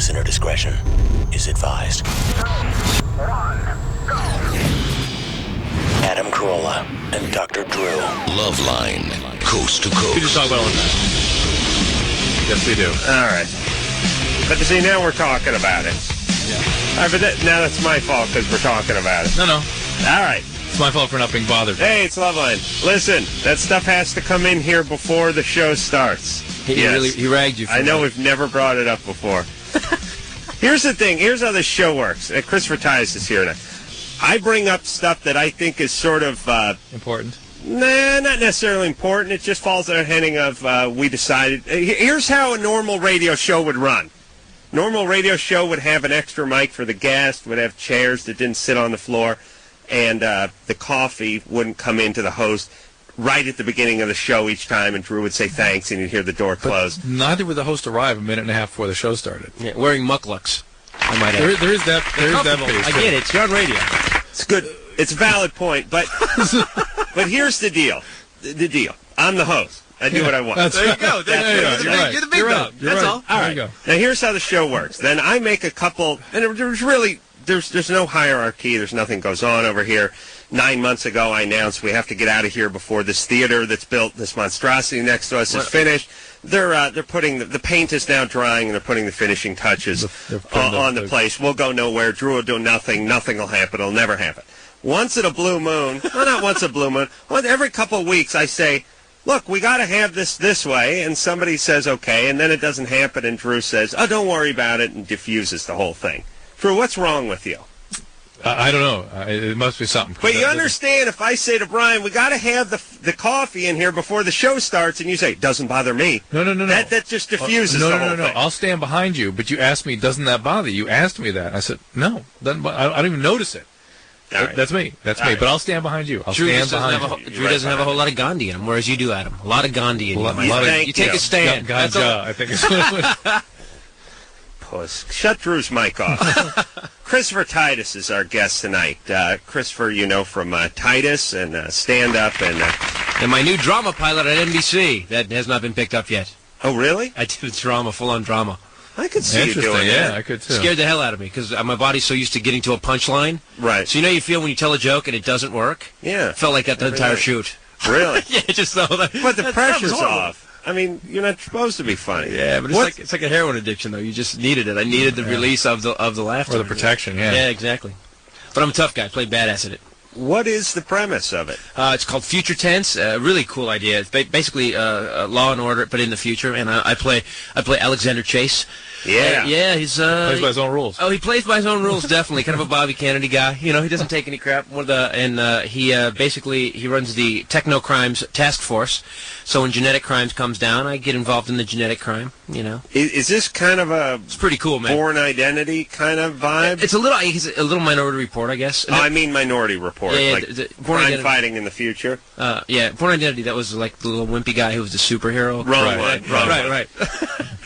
Listener discretion is advised. 2, 1, go. Adam Carolla and Dr. Drew. LoveLine, coast to coast. We just talk about all that. Yes, we do. All right. But see, now we're talking about it. Yeah. All right, but now that's my fault because we're talking about it. No. All right. It's my fault for not being bothered. Hey, it's LoveLine. Listen, that stuff has to come in here before the show starts. He ragged you for I know that. we've never brought it up before. Here's the thing. Here's how this show works. Christopher Titus is here now. I bring up stuff that I think is sort of... important? Nah, not necessarily important. It just falls under a heading of we decided... Here's how a normal radio show would run. Normal radio show would have an extra mic for the guest, would have chairs that didn't sit on the floor, and the coffee wouldn't come into the host right at the beginning of the show each time, and Drew would say thanks, and you'd hear the door close. But neither would the host arrive a minute and a half before the show started. Yeah, wearing mucklucks. I might add. There is that phase. I get it. You're on radio. It's good. It's a valid point, but but here's the deal. The deal. I'm the host. I do what I want. There you go. You're the big dog. That's all. All right. Now here's how the show works. Then I make a couple, and there's no hierarchy. There's nothing goes on over here. 9 months ago, I announced we have to get out of here before this theater that's built, this monstrosity next to us, is finished. They're putting the paint is now drying, and they're putting the finishing touches on the place. We'll go nowhere. Drew will do nothing. Nothing will happen. It'll never happen. Once in a blue moon, well, not once a blue moon. Every couple of weeks, I say, look, we got to have this way, and somebody says okay, and then it doesn't happen, and Drew says, oh, don't worry about it, and diffuses the whole thing. Drew, what's wrong with you? I don't know. It must be something. But you understand, if I say to Brian, we got to have the coffee in here before the show starts, and you say, doesn't bother me. No. That just diffuses the whole thing. I'll stand behind you, but you asked me, doesn't that bother you? You asked me that. I said, no. I don't even notice it. Right. That's me. That's me. But I'll stand behind you. Drew doesn't have a whole lot of Gandhi in him, whereas you do, Adam. A lot of Gandhi in you. You take a stand. Ganja, I think it's Puss. Shut Drew's mic off. Christopher Titus is our guest tonight. Christopher, you know, from Titus and stand-up. And my new drama pilot at NBC. That has not been picked up yet. Oh, really? I did a drama, full-on drama. I could see you doing that. Yeah, I could too. Scared the hell out of me because my body's so used to getting to a punchline. Right. So you know you feel when you tell a joke and it doesn't work? Yeah. Felt like that the entire shoot. Really? Yeah, just so that. But the pressure's off. I mean, you're not supposed to be funny. Yeah, but it's like a heroin addiction, though. You just needed it. I needed the release of the laughter. Or the protection, yeah. Yeah, exactly. But I'm a tough guy. I play badass at it. What is the premise of it? It's called Future Tense. Really cool idea. It's basically Law and Order, but in the future. And I play Alexander Chase. Yeah. Yeah, he's plays by his own rules. Oh, he plays by his own rules, definitely. Kind of a Bobby Kennedy guy. You know, he doesn't take any crap. He runs the Techno Crimes Task Force. So when genetic crimes comes down, I get involved in the genetic crime, you know. Is this kind of It's pretty cool, man. Born Identity kind of vibe? It's a little Minority Report, I guess. I mean Minority Report. Yeah, like crime fighting in the future. Yeah, Born Identity, that was like the little wimpy guy who was the superhero. Wrong one. Right.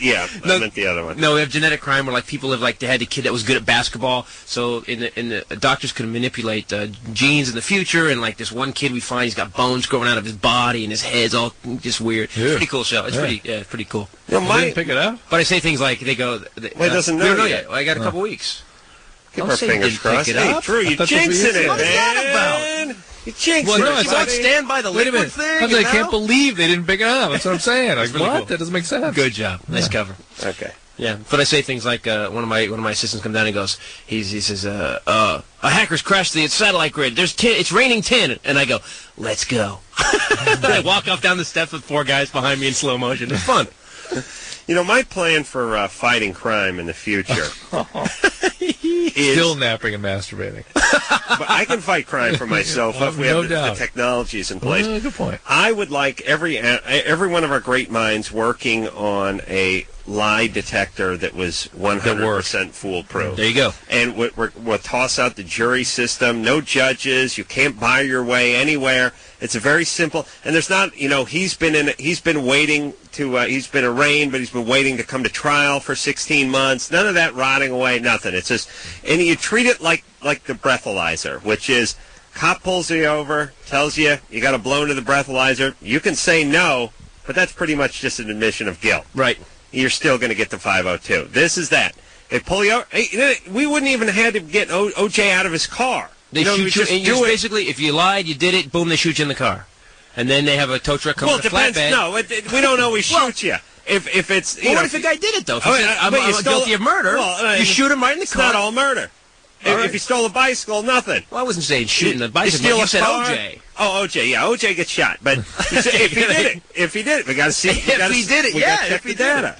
Yeah, I meant the other one. No, we have genetic crime where like people have they had a kid that was good at basketball, so the doctors could manipulate genes in the future, and like this one kid we find, he's got bones growing out of his body and his head's all just weird. Yeah. It's a pretty cool show. It's pretty cool. You didn't pick it up? But I say things like they go. It doesn't know we don't know yet. I got a couple weeks. Keep our fingers crossed. Hey, Drew, you jinxing it, man. What is that about? You jinxed it. You won't stand by the liquid thing. I can't believe they didn't pick it up. That's what I'm saying. Like, really what? Cool. That doesn't make sense. Good job. Nice cover. Okay. Yeah, but I say things like one of my assistants come down and goes, he says, a hacker's crashed the satellite grid. It's raining tin, and I go, let's go. I walk off down the steps with 4 guys behind me in slow motion. It's fun. You know, my plan for fighting crime in the future is... Still napping and masturbating. But I can fight crime for myself if we have the technologies in place. Good point. I would like every one of our great minds working on a lie detector that was 100% foolproof. There you go. And we'll toss out the jury system. No judges. You can't buy your way anywhere. It's a very simple. And there's not, you know, he's been waiting to. He's been arraigned, but he's been waiting to come to trial for 16 months. None of that rotting away. Nothing. It's just, and you treat it like the breathalyzer, which is, cop pulls you over, tells you got to blow into the breathalyzer. You can say no, but that's pretty much just an admission of guilt. Right. You're still going to get the 502. This is that. They pull you over. Hey, we wouldn't even have had to get O.J. out of his car. They shoot you, and you basically, if you lied, you did it, boom, they shoot you in the car. And then they have a tow truck come with a flatbed. No, we don't always shoot you. If it's what if the guy did it though? If he said, I'm guilty of murder. Well, you shoot him right in the car. It's not all murder. If he stole a bicycle, nothing. Well, I wasn't saying shooting the bicycle. You said O.J. Oh, O.J. Yeah, O.J. gets shot. But if he did it, we got to see. If he did it, yeah. Check the data.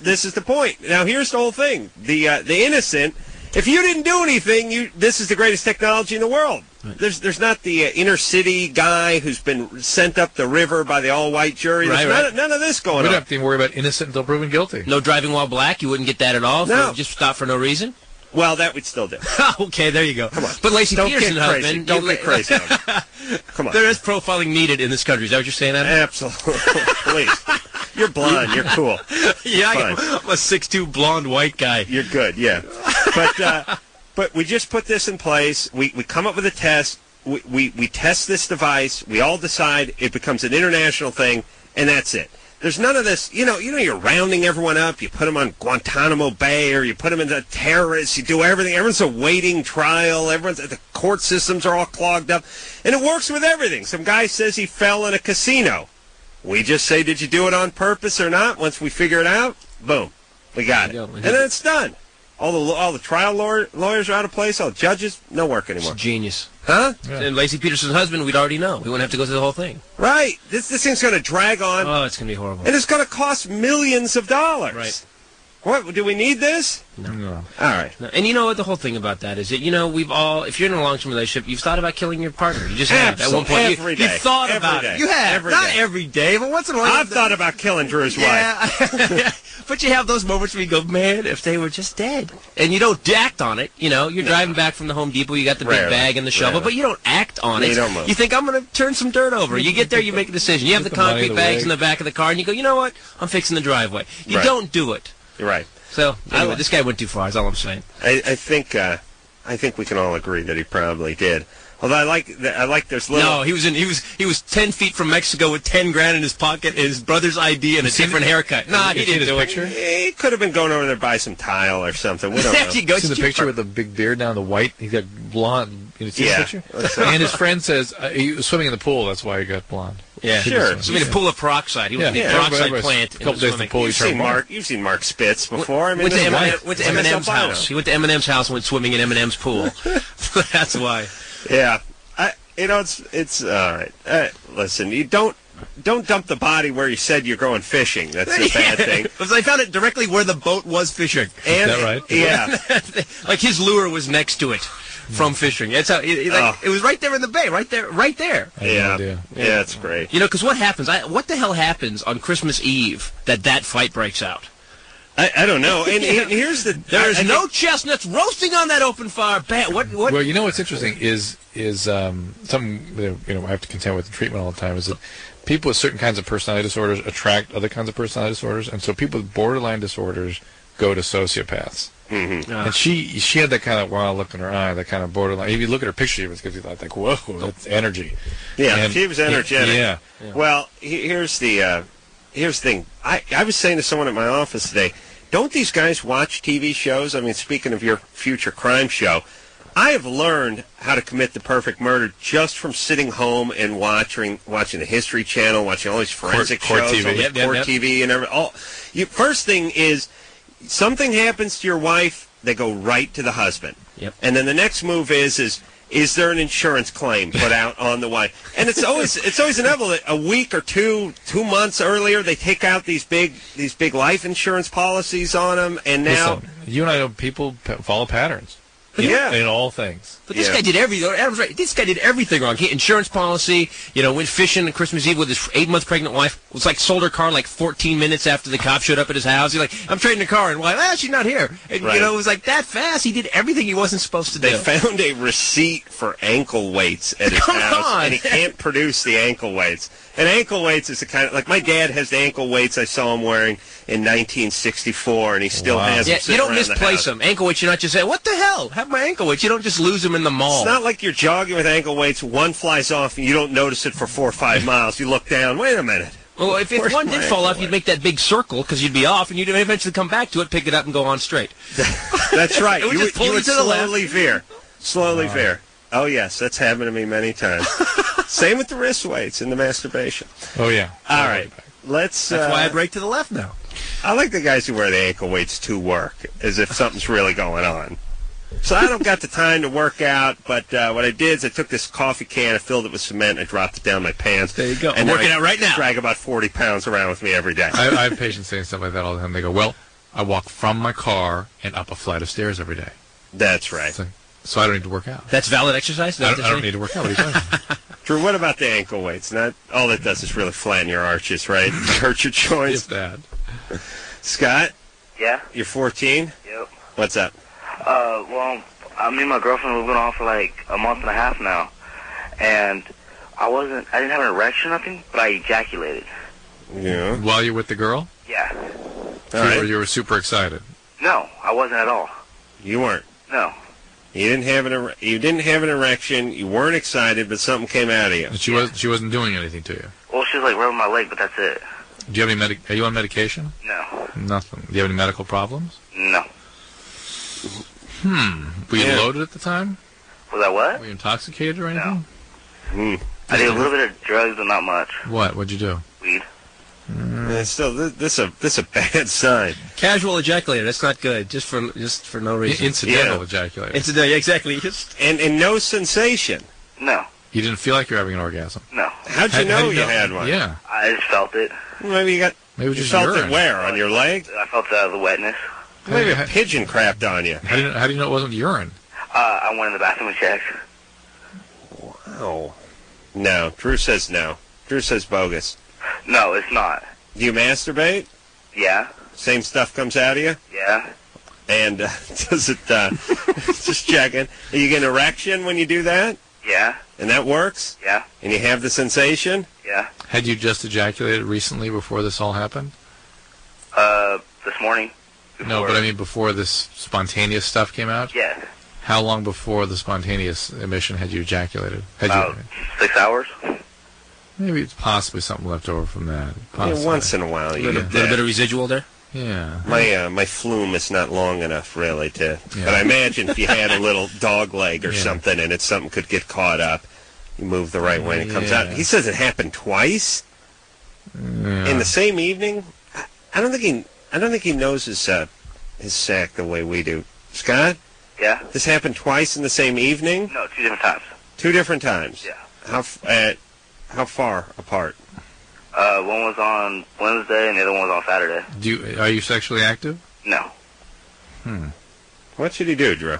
This is the point. Now, here's the whole thing. The innocent. If you didn't do anything, this is the greatest technology in the world. Right. There's not the inner city guy who's been sent up the river by the all-white jury. There's none of this going on. We don't have to even worry about innocent until proven guilty. No driving while black? You wouldn't get that at all? No. Just stop for no reason? Well, that we'd still do. Okay, there you go. Come on. But Lacey Peterson, husband... Don't get crazy. Come on. There is profiling needed in this country. Is that what you're saying, Adam? Absolutely. Please. You're blonde. You're cool. Yeah, I'm a 6'2" blonde white guy. You're good, yeah. But we just put this in place. We come up with a test. We test this device. We all decide. It becomes an international thing, and that's it. There's none of this, you're rounding everyone up. You put them on Guantanamo Bay, or you put them into terrorists. You do everything. Everyone's awaiting trial. The court systems are all clogged up. And it works with everything. Some guy says he fell in a casino. We just say, did you do it on purpose or not? Once we figure it out, boom, we got it. And then it's done. All the trial lawyers are out of place. All the judges, no work anymore. It's genius. Huh? Yeah. And Lacey Peterson's husband, we'd already know. We wouldn't have to go through the whole thing. Right. This thing's going to drag on. Oh, it's going to be horrible. And it's going to cost millions of dollars. Right. What? Do we need this? No. All right. No. And you know what the whole thing about that is? That, we've all, if you're in a long-term relationship, you've thought about killing your partner. You just have. At one point. Every day. You've thought about it. You have. Not every day, but once in a while. I've thought about killing Drew's wife. But you have those moments where you go, man, if they were just dead. And you don't act on it. You're driving back from the Home Depot, you got the big bag and the shovel, but you don't act on it. You don't move. You think, I'm going to turn some dirt over. You get there, you make a decision. You have the concrete bags in the back of the car, and you go, you know what? I'm fixing the driveway. You don't do it. You're right. So, anyway, this guy went too far, is all I'm saying. I think we can all agree that he probably did. Although I like there's little... No, he was 10 feet from Mexico with 10 grand in his pocket, his brother's ID, and a different haircut. Nah, he didn't do it. He could have been going over there to buy some tile or something. We don't know. You go, see the picture with the big beard down, the white? He got blonde. You see the picture? And his friend says he was swimming in the pool. That's why he got blonde. Yeah, sure. Swimming in a pool of peroxide. He was in the peroxide plant. A couple days in the pool. You've seen Mark Spitz before. I mean, went to Eminem's house. He went to Eminem's house and went swimming in Eminem's pool. That's why. Yeah. It's all right. Listen, you don't dump the body where you said you're going fishing. That's a bad thing. Because I found it directly where the boat was fishing. Is that right? Yeah. Like his lure was next to it from fishing. That's how it was right there in the bay, right there. Yeah, it's great. Because what happens? What the hell happens on Christmas Eve that fight breaks out? I don't know. And here's the... There's no chestnuts roasting on that open fire. What? Well, what's interesting is something I have to contend with in treatment all the time is that people with certain kinds of personality disorders attract other kinds of personality disorders, and so people with borderline disorders go to sociopaths. Mm-hmm. And she had that kind of wild look in her eye, that kind of borderline. If you look at her picture, it's because you thought, like, whoa, that's energy. Yeah, she was energetic. Yeah. Well, here's the thing. I was saying to someone at my office today, don't these guys watch TV shows? I mean, speaking of your future crime show, I have learned how to commit the perfect murder just from sitting home and watching the History Channel, watching all these forensic shows, TV. all the court TV, and everything. First thing is, something happens to your wife, they go right to the husband. Yep. And then the next move is there an insurance claim put out on the wife? And it's always inevitable. A week or 2 months earlier, they take out these big life insurance policies on them, and now... Listen, you and I know people follow patterns. Yeah. In all things. But this guy did everything. Adam's right. This guy did everything wrong. He had insurance policy, went fishing on Christmas Eve with his 8-month pregnant wife. Was like sold her car like 14 minutes after the cop showed up at his house. He's like, I'm trading the car. And wife, she's not here. And, right. It was like that fast. He did everything he wasn't supposed to do. They found a receipt for ankle weights at his house. And he can't produce the ankle weights. And ankle weights is the kind of, like my dad has the ankle weights I saw him wearing in 1964, and he still has them. You don't misplace them. Ankle weights, you're not just saying, what the hell? Have my ankle weights. You don't just lose them in the mall. It's not like you're jogging with ankle weights, one flies off, and you don't notice it for 4 or 5 miles. You look down, wait a minute. Well, if one did fall off, you'd make that big circle because you'd be off, and you'd eventually come back to it, pick it up, and go on straight. That's right. It would just pull you you would to the left. slowly veer. Slowly veer. Oh, yes, that's happened to me many times. Same with the wrist weights and the masturbation. Oh, yeah. All right. Let's. That's why I break to the left now. I like the guys who wear the ankle weights to work, as if something's really going on. So I don't got the time to work out, but what I did is I took this coffee can, I filled it with cement, and I dropped it down my pants. There you go. And I'm working out right now. Drag about 40 pounds around with me every day. I have patients saying stuff like that all the time. They go, well, I walk from my car and up a flight of stairs every day. That's right. So I don't need to work out. That's valid exercise? I don't need to work out. What are you talking about? Drew, what about the ankle weights? Not all that does is really flatten your arches, right? Hurt your joints. If that. Scott? Yeah? You're 14? Yep. What's up? Well, me and my girlfriend have been on for like a month and a half now. And I didn't have an erection or nothing, but I ejaculated. Yeah. While you're with the girl? Yeah. All right. You were super excited. No, I wasn't at all. You weren't. No. You didn't have an erection. You weren't excited, but something came out of you. And she wasn't doing anything to you. Well, she was like rubbing my leg, but that's it. Do you have any are you on medication? No. Nothing. Do you have any medical problems? No. Were you loaded at the time? Was I what? Were you intoxicated or anything? Hmm. I did a little bit of drugs, but not much. What? What'd you do? Weed. Still, this a bad sign. Casual ejaculator. That's not good. Just for no reason. Incidental ejaculator. Incidental, exactly. And no sensation. No. You didn't feel like you were having an orgasm? No. How'd you know you had one? Yeah. I just felt it. Maybe you it was just felt urine. it where? On your leg? I felt the wetness. Maybe a pigeon crapped on you. How do you know it wasn't urine? I went in the bathroom and checked. Wow. No. Drew says no. Drew says bogus. No, it's not. Do you masturbate? Yeah. Same stuff comes out of you? Yeah. And does it, just checking, do you get an erection when you do that? Yeah. And that works? Yeah. And you have the sensation? Yeah. Had you just ejaculated recently before this all happened? This morning. No, but I mean before this spontaneous stuff came out? Yeah. How long before the spontaneous emission had you ejaculated? About 6 hours. Maybe it's possibly something left over from that. Yeah, once in a while you A little bit of residual there? Yeah. My flume is not long enough, really, to... Yeah. But I imagine if you had a little dog leg or something and something could get caught up, you move the right way and it comes out. He says it happened twice in the same evening. I don't think he knows his sack the way we do. Scott? Yeah? This happened twice in the same evening? No, 2 different times. 2 different times? Yeah. How far apart? One was on Wednesday and the other one was on Saturday. Are you sexually active? No. What should he do, Drew?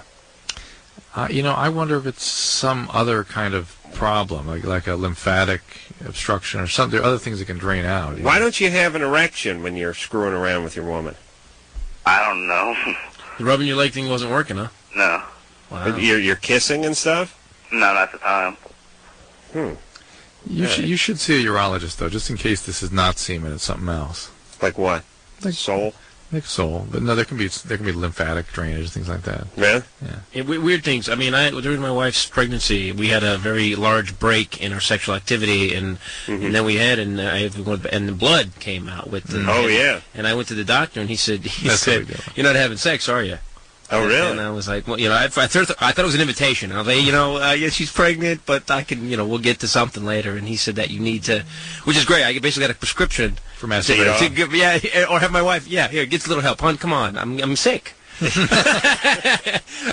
I wonder if it's some other kind of problem, like a lymphatic obstruction or something. There are other things that can drain out. Why don't you have an erection when you're screwing around with your woman? I don't know. The rubbing your leg thing wasn't working, huh? No. Wow. You're kissing and stuff? No, not at the time. You should see a urologist, though, just in case this is not semen, it's something else. Like what? Like soul? Like soul. But no, there can be lymphatic drainage, things like that. Yeah? Yeah, weird things. I mean, during my wife's pregnancy, we had a very large break in our sexual activity, and then we had, and the blood came out with the... And I went to the doctor, and he said, "You're not having sex, are you?" Oh, really? And I was like, well, I thought it was an invitation. I was like, she's pregnant, but I can, we'll get to something later. And he said that you need to, which is great. I basically got a prescription for masturbation. Or have my wife, here, get a little help. Hon, come on, I'm sick.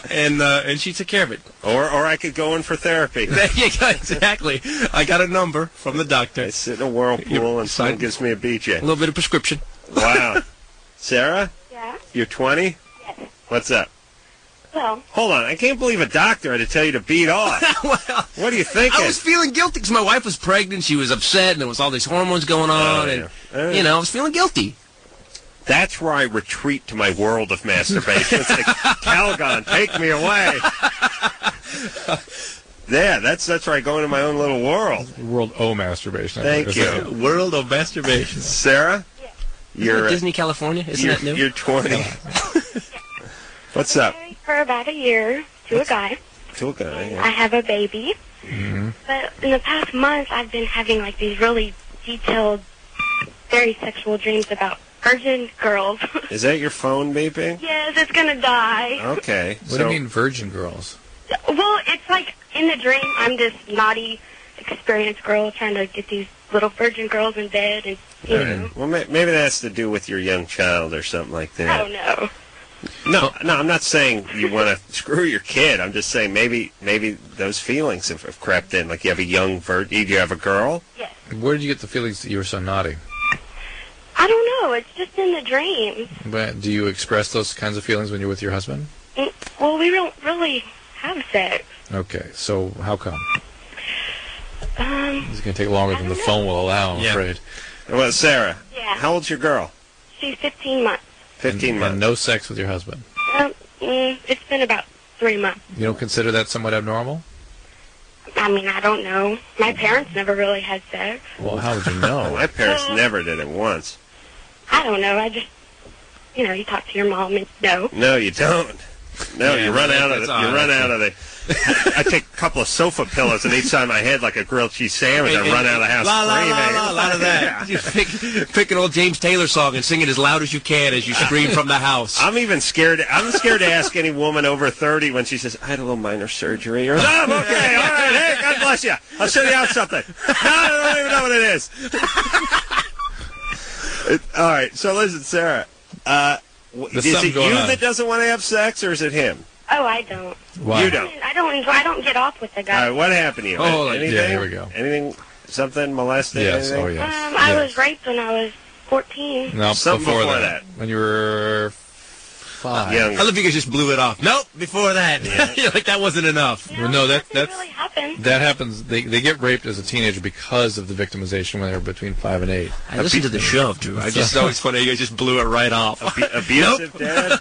and she took care of it. Or I could go in for therapy. Yeah, exactly. I got a number from the doctor. I sit in a whirlpool and someone gives me a BJ. A little bit of prescription. Wow. Sarah? Yeah? You're 20? Yes. What's up? Well, hold on. I can't believe a doctor had to tell you to beat off. Well, what are you thinking? I was feeling guilty because my wife was pregnant. She was upset, and there was all these hormones going on. I was feeling guilty. That's where I retreat to my world of masturbation. It's like, Calgon, take me away. Yeah, that's where I go into my own little world. World of masturbation. Thank you. World of masturbation. Sarah? Yeah. You're Disney, California? Isn't that new? You're 20. What's up? I'm married for about a year to a guy. To a guy, yeah. I have a baby. But in the past months, I've been having like these really detailed very sexual dreams about virgin girls. Is that your phone beeping? Yes, it's gonna die. Okay. What do you mean virgin girls? Well, it's like in the dream, I'm this naughty, experienced girl trying to get these little virgin girls in bed, and you know. Well, maybe that has to do with your young child or something like that. I don't know. No, I'm not saying you want to screw your kid. I'm just saying maybe those feelings have crept in. Like you have a young virgin. Do you have a girl? Yes. Where did you get the feelings that you were so naughty? I don't know. It's just in the dreams. But do you express those kinds of feelings when you're with your husband? Well, we don't really have sex. Okay, so how come? It's going to take longer than the know. phone will allow, I'm afraid. Well, Sarah. Yeah. How old's your girl? She's 15 months. 15 months. And no sex with your husband? It's been about 3 months. You don't consider that somewhat abnormal? I mean, I don't know. My parents never really had sex. Well, how would you know? My parents never did it once. I don't know. I just, you talk to your mom and no. No, you don't. No, Yeah, you run out of that's the. odd, You run out of the. I take a couple of sofa pillows on each side of my head like a grilled cheese sandwich and run out of the house screaming. A lot of that. You pick an old James Taylor song and sing it as loud as you can as you scream from the house. I'm even scared. I'm scared to ask any woman over 30 when she says, "I had a little minor surgery," or "I'm okay, all right, hey, God bless you. I'll show you out something." No, I don't even know what it is. All right, so listen, Sarah. Is it you that doesn't want to have sex, or is it him? Oh, I don't. Why? You don't. I don't get off with the All guy. right, what happened to you? Oh, Anything? yeah, here we go. Anything? Something molested? Yes, anything? oh yes. I Yes. was raped when I was 14. No, Something before before that. that. When you were 5. Young. I love you guys just blew it off. Nope, before that. You're like, that wasn't enough. Well, no, that that's really happened. that happens. They get raped as a teenager because of the victimization when they're between 5 and 8. I listened to the show, Drew. I just always funny. You guys just blew it right off. Abusive dad?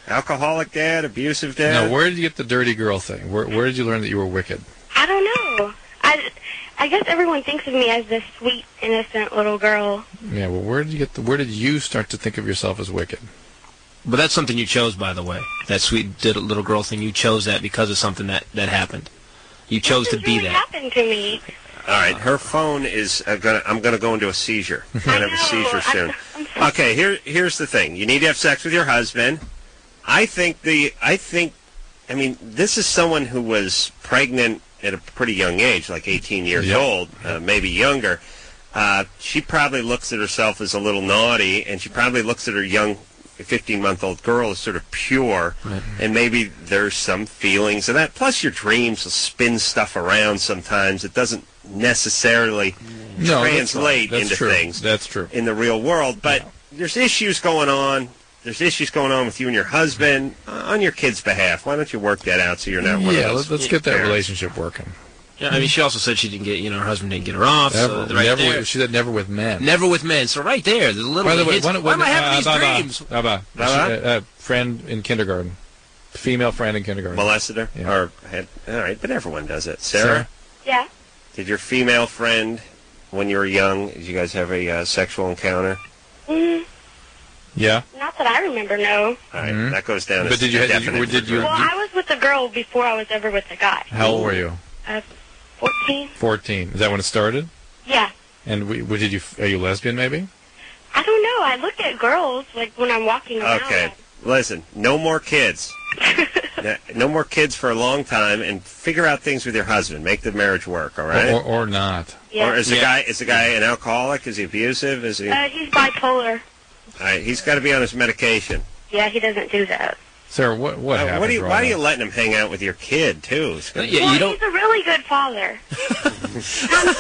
Alcoholic dad? Abusive dad? Now, where did you get the dirty girl thing? Where did you learn that you were wicked? I don't know. I guess everyone thinks of me as this sweet, innocent little girl. Yeah, well, where did you start to think of yourself as wicked? But that's something you chose, by the way. That sweet little girl thing, you chose that because of something that happened. You chose to be really that. happened to me. All right, her phone is I'm going to go into a seizure. I'm going to have a seizure soon. Okay, here's the thing. You need to have sex with your husband. I mean, this is someone who was pregnant at a pretty young age, like 18 years old, maybe younger. She probably looks at herself as a little naughty, and she probably looks at her young 15-month-old girl as sort of pure, and maybe there's some feelings of that. Plus, your dreams will spin stuff around sometimes. It doesn't necessarily translate into things. That's true. In the real world, but there's issues going on. There's issues going on with you and your husband on your kid's behalf. Why don't you work that out so you're not one of those let's get that parents. relationship working. Yeah, I mean, she also said she didn't get, her husband didn't get her off. Never, so right there. she said never with men. Never with men. So right there, there's a little By the bit way, why am I having these dreams? Friend in kindergarten. Female friend in kindergarten. Molested her? Yeah. All right, but everyone does it. Sarah? Yeah. Did your female friend, when you were young, did you guys have a sexual encounter? Yeah. Not that I remember, no. All right, that goes down But as did you- definite. did you- Well, I was with a girl before I was ever with a guy. How old were you? 14. 14. Is that when it started? Yeah. And are you lesbian maybe? I don't know. I look at girls, like, when I'm walking around. Okay, listen, no more kids. No more kids for a long time, and figure out things with your husband. Make the marriage work, all right? Or not. Yeah. Or is the guy an alcoholic? Is he abusive? Is he? He's bipolar. All right, he's got to be on his medication. Yeah, he doesn't do that. Sarah, what happened? Why are you letting him hang out with your kid too? Well, he's a really good father.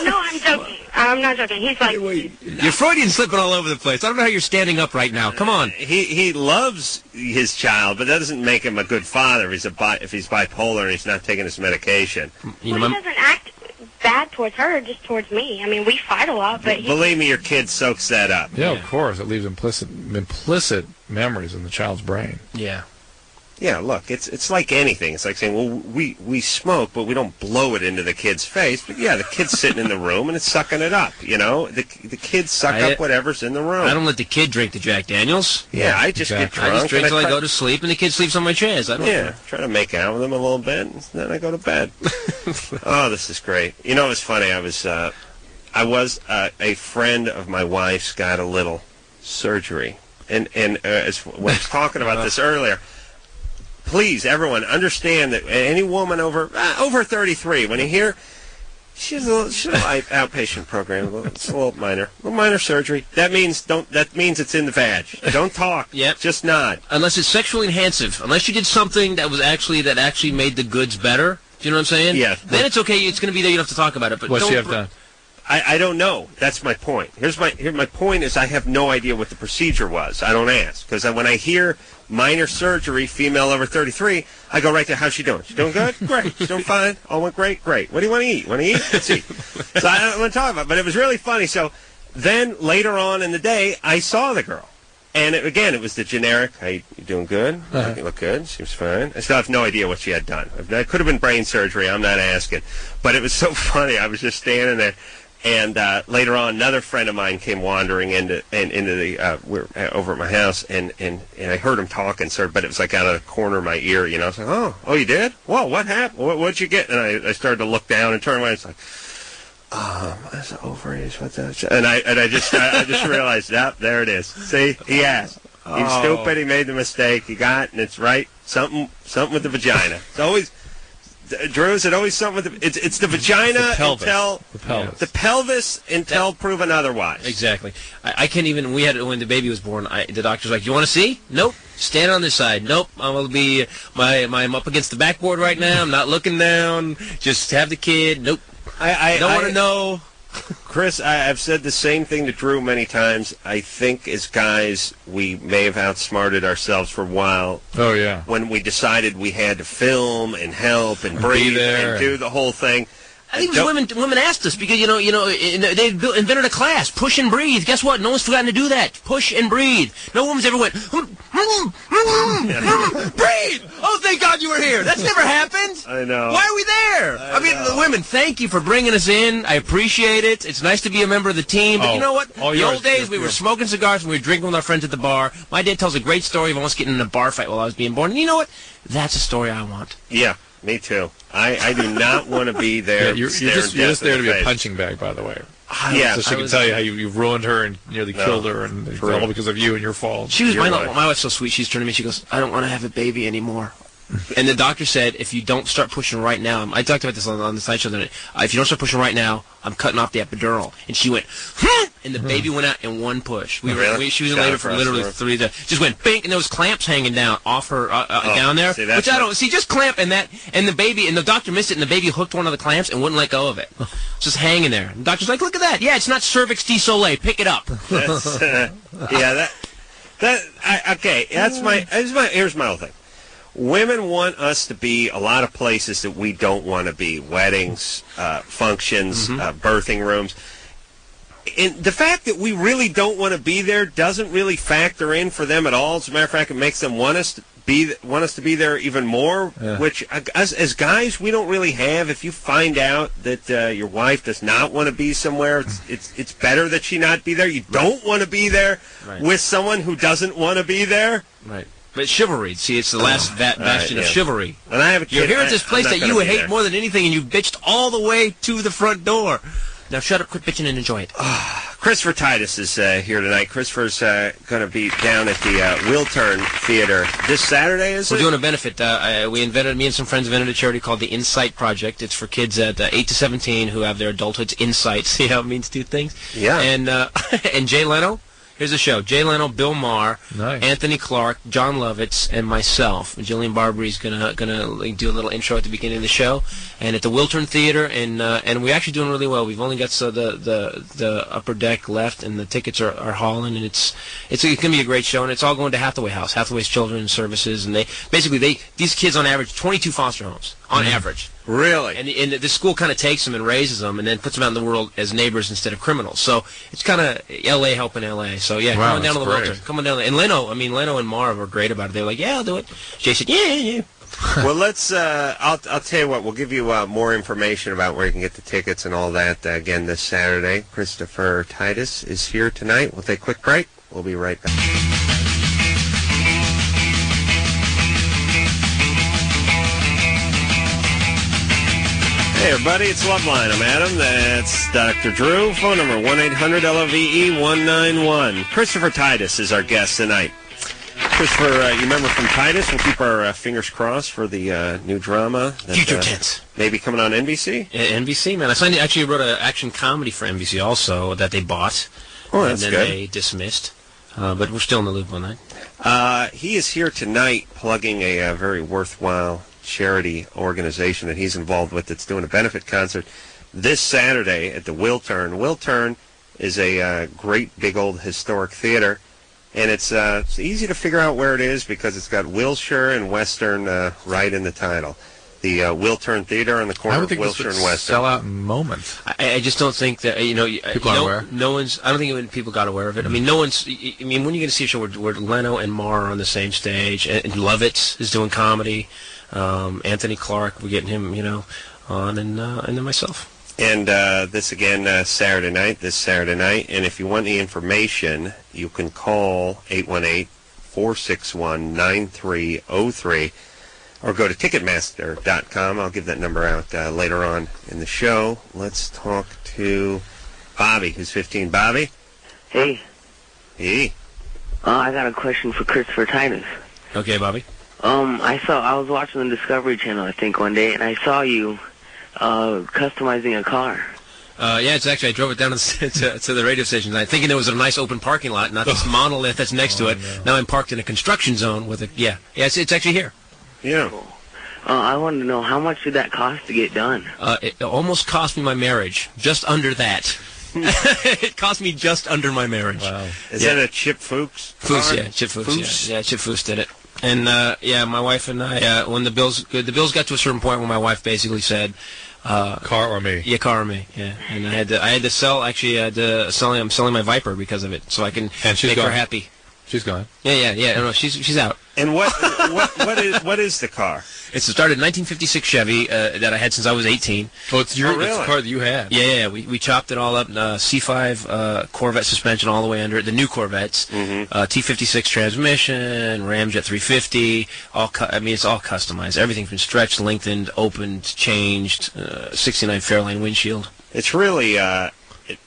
No, I'm joking. I'm not joking. He's like... You're Freudian slipping all over the place. I don't know how you're standing up right now. Come on. He loves his child, but that doesn't make him a good father if he's bipolar and he's not taking his medication. He doesn't act bad towards her, just towards me. I mean, we fight a lot, but Believe me, your kid soaks that up. Yeah, of course. It leaves implicit memories in the child's brain. Yeah. Yeah, look, it's like anything. It's like saying, well, we smoke, but we don't blow it into the kid's face. But yeah, the kid's sitting in the room and it's sucking it up. The kids suck up whatever's in the room. I don't let the kid drink the Jack Daniels. Yeah, I just get drunk. I just drink until I go to sleep, and the kid sleeps on my chairs. I don't. Try to make out with him a little bit, and then I go to bed. Oh, this is great. It was funny. I a friend of my wife's got a little surgery. And as when I was talking about this earlier, please, everyone, understand that any woman over 33, when you hear she's a little outpatient program, it's a little minor surgery. That means it's in the vag. Don't talk. Yep. Just nod. Unless it's sexually enhancing. Unless you did something that actually made the goods better. Do you know what I'm saying? Yeah. Then it's okay. It's going to be there. You don't have to talk about it. But What's she have done? I don't know. That's my point. My point is I have no idea what the procedure was. I don't ask. Because when I hear minor surgery, female over 33, I go right to, how's she doing? She doing good? Great. She's doing fine? All went great? Great. What do you want to eat? Want to eat? Let's eat. So I don't want to talk about it. But it was really funny. So then later on in the day, I saw the girl. And it was the generic, hey, you doing good? You look good. Seems fine. I still have no idea what she had done. It could have been brain surgery. I'm not asking. But it was so funny. I was just standing there. And later on, another friend of mine came wandering into the we're over at my house, and I heard him talking, sir, but it was like out of the corner of my ear, you know. I was like, oh, you did? Whoa, what happened? What'd you get? And I started to look down and turn away. It's like, that's ovaries. What's that? And I just realized, there it is. See, he asked. He's stupid. He made the mistake. He got, and it's right. Something with the vagina. It's always. Drew, is it always something with it's the vagina until the pelvis until proven otherwise. Exactly. I can't even. When the baby was born, the doctor's like, "You want to see?" Nope. Stand on this side. Nope. I'm gonna be I'm up against the backboard right now. I'm not looking down. Just have the kid. Nope. I don't want to know. Chris, I've said the same thing to Drew many times. I think as guys, we may have outsmarted ourselves for a while. Oh, yeah. When we decided we had to film and help and breathe and do the whole thing. I think it was women asked us because, they invented a class, push and breathe. Guess what? No one's forgotten to do that. Push and breathe. No woman's ever went, breathe! Oh, thank God you were here. That's never happened. I know. Why are we there? I mean, the women, thank you for bringing us in. I appreciate it. It's nice to be a member of the team. But you know what? The old days, we were smoking cigars and we were drinking with our friends at the bar. My dad tells a great story of almost getting in a bar fight while I was being born. And you know what? That's a story I want. Yeah. Me too. I do not want to be there. Yeah, you're just there to be a punching bag, by the way. Yeah, so she can tell you how you've ruined her and nearly killed her, and it's all because of you and your fault. She was my wife's so sweet. She's turning to me. She goes, "I don't want to have a baby anymore." And the doctor said, if you don't start pushing right now, I talked about this on the sideshow. If you don't start pushing right now, I'm cutting off the epidural. And she went, and the baby went out in one push. She was in labor for literally 3 days. Just went bink, and there was clamps hanging down off her down there, which I don't see. Just clamp and the baby, and the doctor missed it, and the baby hooked one of the clamps and wouldn't let go of it, just hanging there. And the doctor's like, "Look at that! Yeah, it's not cervix de soleil. Pick it up." Okay. Here's my whole thing. Women want us to be a lot of places that we don't want to be. Weddings, functions, birthing rooms. And the fact that we really don't want to be there doesn't really factor in for them at all. As a matter of fact, it makes them want us to be there even more, which as guys we don't really have. If you find out that your wife does not want to be somewhere, it's better that she not be there. You don't want to be there with someone who doesn't want to be there. Right. But chivalry, see, it's the last bastion of chivalry. And I have a kid. You're here at this place that you hate more than anything, and you bitched all the way to the front door. Now shut up, quit bitching, and enjoy it. Christopher Titus is here tonight. Christopher's going to be down at the Wiltern Theater this Saturday, is it? We're doing a benefit. Me and some friends invented a charity called the Insight Project. It's for kids at 8 to 17 who have their adulthood's insight. See how it means two things? Yeah. And Jay Leno. Here's the show. Jay Leno, Bill Maher, Anthony Clark, John Lovitz, and myself. Jillian Barbary's gonna do a little intro at the beginning of the show, and at the Wiltern Theater, and we're actually doing really well. We've only got the upper deck left, and the tickets are hauling, and it's gonna be a great show, and it's all going to Hathaway House, Hathaway's Children's Services, and these kids on average 22 foster homes on average. Really? And the school kind of takes them and raises them and then puts them out in the world as neighbors instead of criminals. So it's kind of L.A. helping L.A. So, come on down to the Wiltern. Come on down there. And Leno and Marv are great about it. They're like, yeah, I'll do it. Jay said, yeah. Well, let's, I'll tell you what, we'll give you more information about where you can get the tickets and all that again this Saturday. Christopher Titus is here tonight. We'll take a quick break. We'll be right back. Hey, everybody, it's LoveLine. I'm Adam. That's Dr. Drew. Phone number 1-800-LOVE-191. Christopher Titus is our guest tonight. Christopher, you remember from Titus? We'll keep our fingers crossed for the new drama. That, Future tense. Maybe coming on NBC? NBC, man. I actually wrote an action comedy for NBC also that they bought. Oh, that's and then good. they dismissed. But we're still in the loop on that. He is here tonight plugging a very worthwhile charity organization that he's involved with that's doing a benefit concert this Saturday at the Wiltern. Wiltern is a great big old historic theater, and it's easy to figure out where it is because it's got Wilshire and Western right in the title. The Wiltern Theater on the corner of Wilshire and Western. Sell out in moments. I just don't think that people aren't aware. No one's. I don't think people got aware of it. I mean, no one's. I mean, when are you going to see a show where Leno and Marr are on the same stage, and Lovitz is doing comedy, Anthony Clark, we're getting him, on, and then myself. And this again this Saturday night. And if you want the information, you can call 818-461-9303. Or go to Ticketmaster.com. I'll give that number out later on in the show. Let's talk to Bobby, who's 15. Bobby? Hey. Hey. I got a question for Christopher Titus. Okay, Bobby. I was watching the Discovery Channel, I think, one day, and I saw you customizing a car. Yeah, it's actually, I drove it down to the radio station tonight, thinking there was a nice open parking lot, not this monolith that's next to it. No. Now I'm parked in a construction zone with it's actually here. Yeah. I wanted to know, how much did that cost to get done? It almost cost me my marriage. Just under that. It cost me just under my marriage. Wow. Is that a Chip Fuchs? Fuchs, yeah. Chip Fuchs. Yeah, Chip Fuchs did it. And, my wife and I, when the bills got to a certain point where my wife basically said, car or me? Yeah, car or me. Yeah, and I had to sell. Actually, I'm selling my Viper because of it, so I can make her happy. She's gone. Yeah. No, she's out. And what is the car? It's a started 1956 Chevy that I had since I was 18. Oh, it's the car that you had. Yeah. We chopped it all up. C5 Corvette suspension all the way under it. The new Corvettes. T56 transmission, Ramjet 350. It's all customized. Everything from stretched, lengthened, opened, changed. 69 Fairlane windshield. It's really.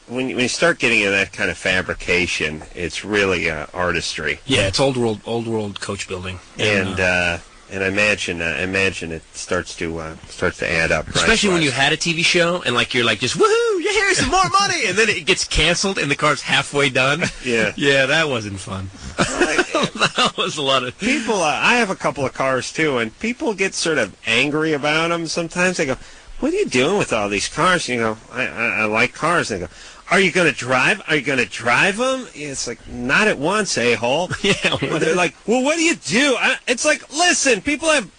When you start getting into that kind of fabrication, it's really artistry. Yeah, it's old world coach building. And I imagine it starts to add up. Especially when you had a TV show and you're just woohoo, yeah, here's some more money, and then it gets canceled and the car's halfway done. Yeah, that wasn't fun. That was a lot of people. I have a couple of cars too, and people get sort of angry about them. Sometimes they go, "What are you doing with all these cars?" And you go, I like cars. And they go, Are you going to drive them? It's like, not at once, a-hole. Yeah. They're like, well, what do you do? It's like, listen, people have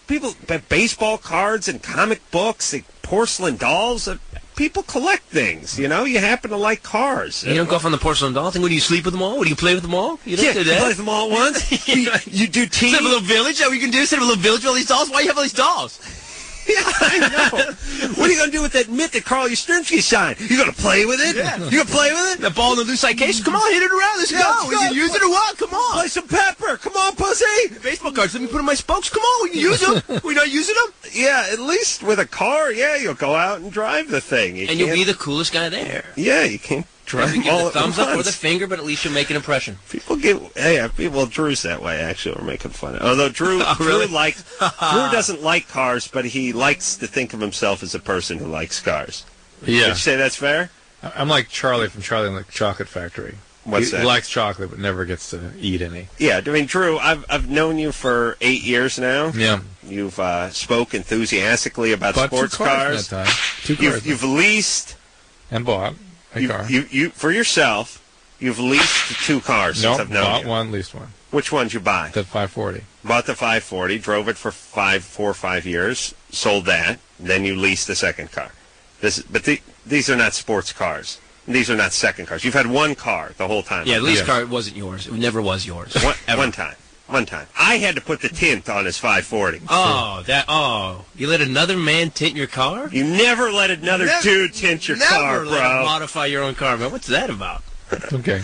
baseball cards and comic books, and porcelain dolls. People collect things, You happen to like cars. You don't go off on the porcelain doll thing? What, do you sleep with them all? What, do you play with them all? You don't do that? You play with them all at once? you do tea? Set up a little village? Is that what you can do? Set up a little village with all these dolls? Why do you have all these dolls? Yeah, I know. What are you going to do with that mitt that Carl Yastrzemski signed? You going to play with it? Yeah. You going to play with it? The ball in the lucite case? Come on, hit it around. Let's go. We can use it or what? Come on. Play some pepper. Come on, pussy. Baseball cards. Let me put in my spokes. Come on. We can use them. We're not using them? Yeah, at least with a car, you'll go out and drive the thing. You'll be the coolest guy there. Yeah, you can't drive you all give at the thumbs up or once. the finger, but at least you'll make an impression. People Drew's that way, actually. We're making fun of it. Although Drew really? Drew doesn't like cars, but he likes to think of himself as a person who likes cars. Yeah. Would you say that's fair? I'm like Charlie from Charlie and the Chocolate Factory. What's that? He likes chocolate, but never gets to eat any. Yeah, I mean, Drew, I've known you for 8 years now. Yeah. You've spoke enthusiastically about sports cars. That time. 2 cars. You've leased and bought a car. You for yourself. You've leased 2 cars since I've known you. Bought one, leased one. Which one did you buy? The 540. Bought the 540, drove it for 4 or 5 years, sold that, then you leased the second car. These are not sports cars. These are not second cars. You've had one car the whole time. Yeah, the lease car wasn't yours. It never was yours. One time. I had to put the tint on his 540. You let another man tint your car? You never let another dude tint your car, bro. Never let him modify your own car, man. What's that about? Okay.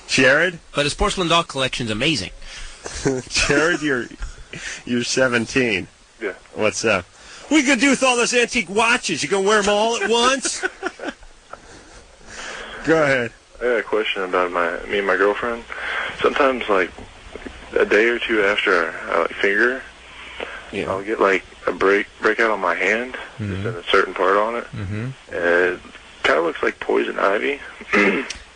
Jared? But his porcelain doll collection's amazing. Jared, you're 17. Yeah. What's up? What are you going to do with all those antique watches? You going to wear them all at once? Go ahead. I got a question about me and my girlfriend. Sometimes, like, a day or two after I finger, I'll get, like, a breakout on my hand, just in a certain part on it. And it kind of looks like poison ivy.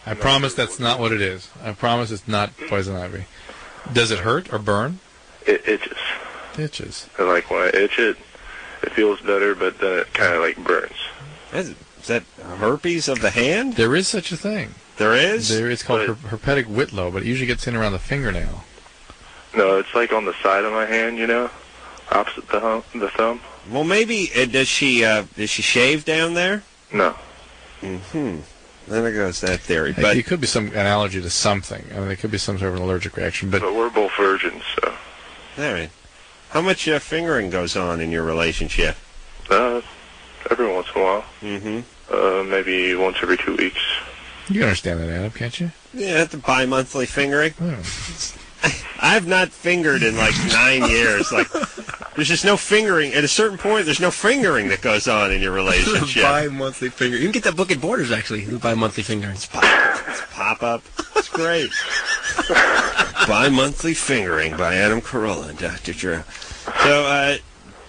I promise that's not what it is. I promise it's not poison ivy. Does it hurt or burn? It itches. Itches. And, like, when I itch it, it feels better, but then it kind of, like, burns. Is that herpes of the hand? There is such a thing. There is? It's called herpetic whitlow, but it usually gets in around the fingernail. No, it's, like, on the side of my hand, you know, opposite the thumb. Well, maybe, does she shave down there? No. Then there goes that theory. But it could be some allergy to something. I mean, it could be some sort of an allergic reaction. But we're both virgins, so. All right. How much fingering goes on in your relationship? Every once in a while. Maybe once every 2 weeks. You understand that, Adam, can't you? Yeah, the bi-monthly fingering. Oh. I've not fingered in like 9 years. Like, there's just no fingering. At a certain point, there's no fingering that goes on in your relationship. Bi-monthly fingering. You can get that book at Borders, actually. The bi-monthly fingering. It's pop up. It's great. Bi-monthly fingering by Adam Carolla and Dr. Drew. So,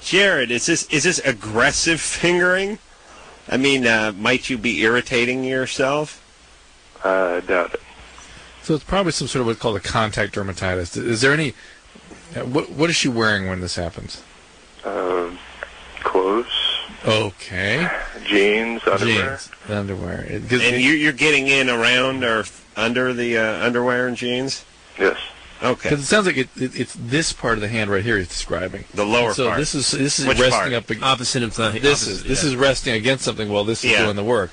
Jared, is this aggressive fingering? I mean, might you be irritating yourself? I doubt it. So it's probably some sort of what's called a contact dermatitis. Is there any... What is she wearing when this happens? Clothes. Okay. Jeans, underwear. Underwear. And you're getting in around or under the underwear and jeans? Yes. Okay. Because it sounds like it's this part of the hand right here he's describing. The lower part. part. So this is Which resting part? up. Opposite of the. This is resting against something while this is doing the work.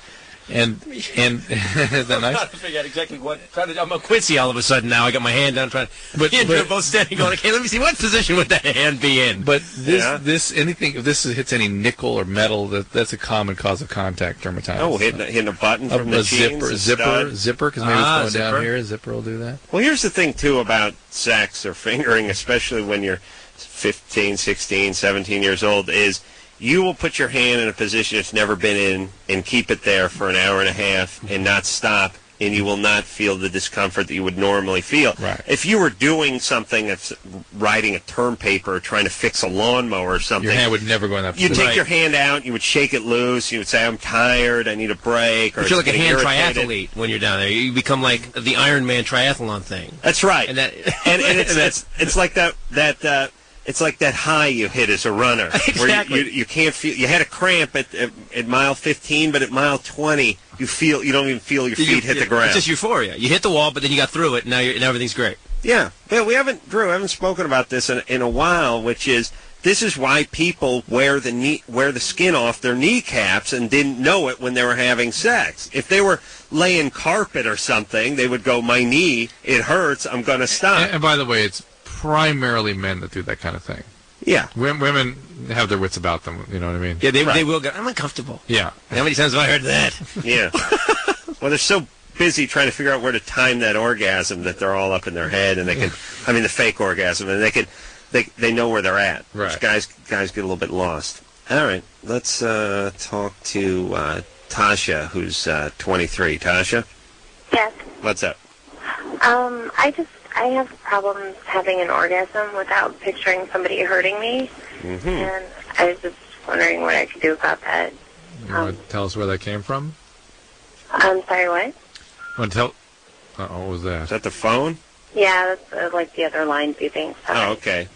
And is that nice? I'm trying to figure out exactly what. I'm a Quincy all of a sudden now. I got my hand down trying. But you're both standing going, okay, let me see what position would that hand be in. But anything if this hits any nickel or metal, that's a common cause of contact dermatitis. Oh, hitting a button from the jeans, zipper, because maybe it's going down here. A zipper will do that. Well, here's the thing too about sex or fingering, especially when you're 15, 16, 17 years old, is you will put your hand in a position it's never been in and keep it there for an hour and a half and not stop, and you will not feel the discomfort that you would normally feel. Right. If you were doing something that's writing a term paper or trying to fix a lawnmower or something, your hand would never go in that position. position. You'd take your hand out, you would shake it loose, you would say, I'm tired, I need a break. Or you're like a hand irritated. triathlete when you're down there. You become like the Iron Man triathlon thing. That's right. And it's like that it's like that high you hit as a runner. Exactly. Where you can't feel. You had a cramp at mile 15, but at mile 20, you don't even feel your feet hit the ground. It's just euphoria. You hit the wall, but then you got through it, and now everything's great. Yeah. But Drew, haven't spoken about this in a while, which is this is why people wear the skin off their kneecaps and didn't know it when they were having sex. If they were laying carpet or something, they would go, my knee, it hurts, I'm going to stop. And by the way, it's primarily men that do that kind of thing. Yeah. Women have their wits about them, you know what I mean? Yeah, they will go, I'm uncomfortable. Yeah. How many times have I heard that? Yeah. Well, they're so busy trying to figure out where to time that orgasm that they're all up in their head, and the fake orgasm, and they know where they're at. Right. Which guys get a little bit lost. All right. Let's talk to Tasha, who's 23. Tasha? Yes. What's up? I have problems having an orgasm without picturing somebody hurting me, and I was just wondering what I could do about that. You want to tell us where that came from? I'm sorry, what? You want to tell... what was that? Is that the phone? Yeah, that's like the other line beeping. Oh, okay.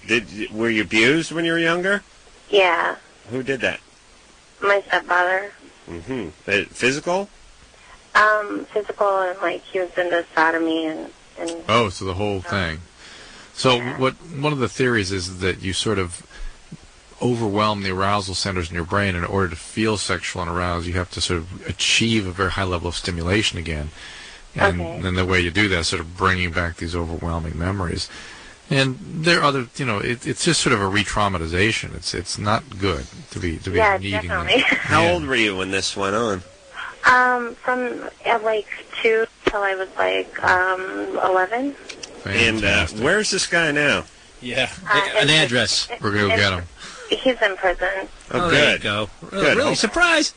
Were you abused when you were younger? Yeah. Who did that? My stepfather. Physical? Physical, and like he was into sodomy and Oh, so the whole thing. So one of the theories is that you sort of overwhelm the arousal centers in your brain. In order to feel sexual and aroused, you have to sort of achieve a very high level of stimulation again. And then the way you do that is sort of bringing back these overwhelming memories. And there are other, it's just sort of a re-traumatization. It's not good to be needing definitely. it. How old were you when this went on? From like 2 till I was like 11. And where's this guy now? Yeah, an address. We're going to go get him. He's in prison. Oh, There you good. go. Good. Really surprised.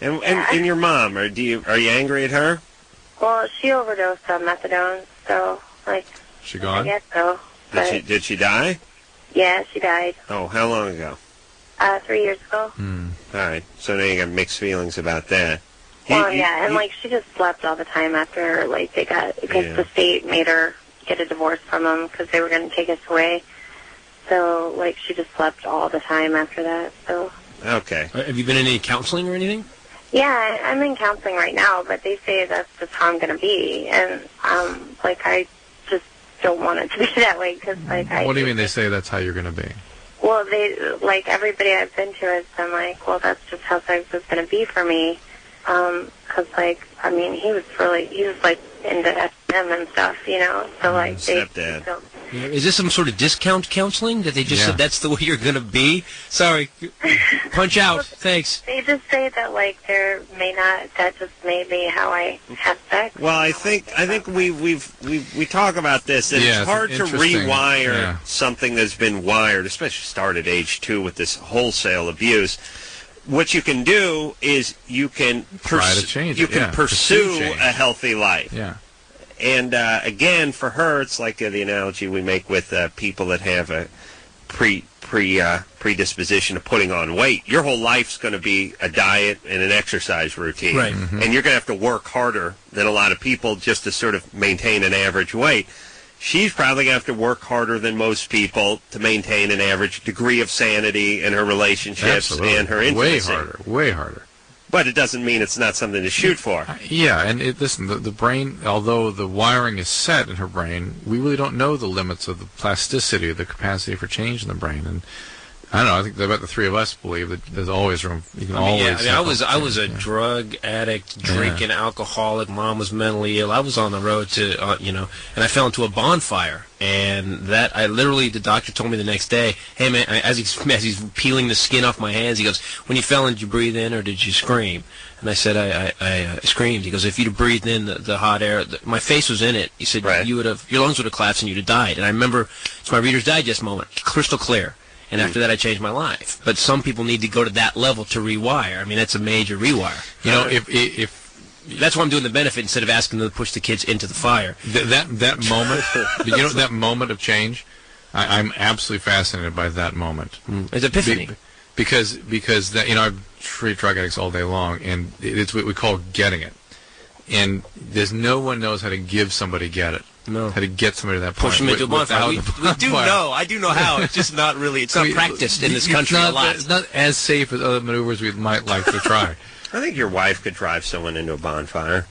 And your mom, are you angry at her? Well, she overdosed on methadone, so, like, She I gone? guess so. But, Did she die? yeah, she died Oh, how long ago? 3 years ago. All right. So now you got mixed feelings about that. Well, yeah, and, like, she just slept all the time after, like, because the state made her get a divorce from him because they were going to take us away. So, like, she just slept all the time after that, so. Okay. Have you been in any counseling or anything? Yeah, I'm in counseling right now, but they say that's just how I'm going to be. And, like, I just don't want it to be that way because, like, What do you mean they say that's how you're going to be? Well, like, everybody I've been to has been like, well, that's just how sex was going to be for me. Because, like, I mean, he was like, into SM and stuff, you know? So, like, Stepdad. So, Is this some sort of discount counseling that they just said that's the way you're going to be? Sorry. Punch out. Thanks. they just say that, like, that just may be how I have sex. Well, I think we talk about this, and Yeah, it's hard to interesting. rewire something that's been wired, especially start at age 2 with this wholesale abuse. What you can do is you can Try to change it, you can yeah. pursue Pursue change. a healthy life. Yeah. And again, for her, it's like the analogy we make with people that have a predisposition to putting on weight. Your whole life's going to be a diet and an exercise routine. Right. And you're going to have to work harder than a lot of people just to sort of maintain an average weight. She's probably going to have to work harder than most people to maintain an average degree of sanity in her relationships Absolutely. and her intimacy. Way harder. But it doesn't mean it's not something to shoot for. Yeah, and listen, the brain, although the wiring is set in her brain, we really don't know the limits of the plasticity, the capacity for change in the brain. And I don't know, I think about the three of us believe that there's always room. You can always. I was a drug addict, drinking, alcoholic. Mom was mentally ill. I was on the road to, and I fell into a bonfire. And that, the doctor told me the next day, hey man, as he's peeling the skin off my hands, he goes, when you fell in, did you breathe in or did you scream? And I said, I screamed. He goes, if you'd have breathed in the hot air, my face was in it. He said, right. your lungs would have collapsed and you'd have died. And I remember, it's my Reader's Digest moment, crystal clear. And after that, I changed my life. But some people need to go to that level to rewire. I mean, that's a major rewire. You know, if that's why I'm doing the benefit instead of asking them to push the kids into the fire. that moment, that moment of change, I'm absolutely fascinated by that moment. It's epiphany. Because that, I treat drug addicts all day long, and it's what we call getting it. And there's no one knows how to give somebody get it. No. How to get somebody to that point. Push them into a bonfire. We do know. I do know how. It's just not really. It's not practiced in this country a lot. It's not as safe as other maneuvers we might like to try. I think your wife could drive someone into a bonfire.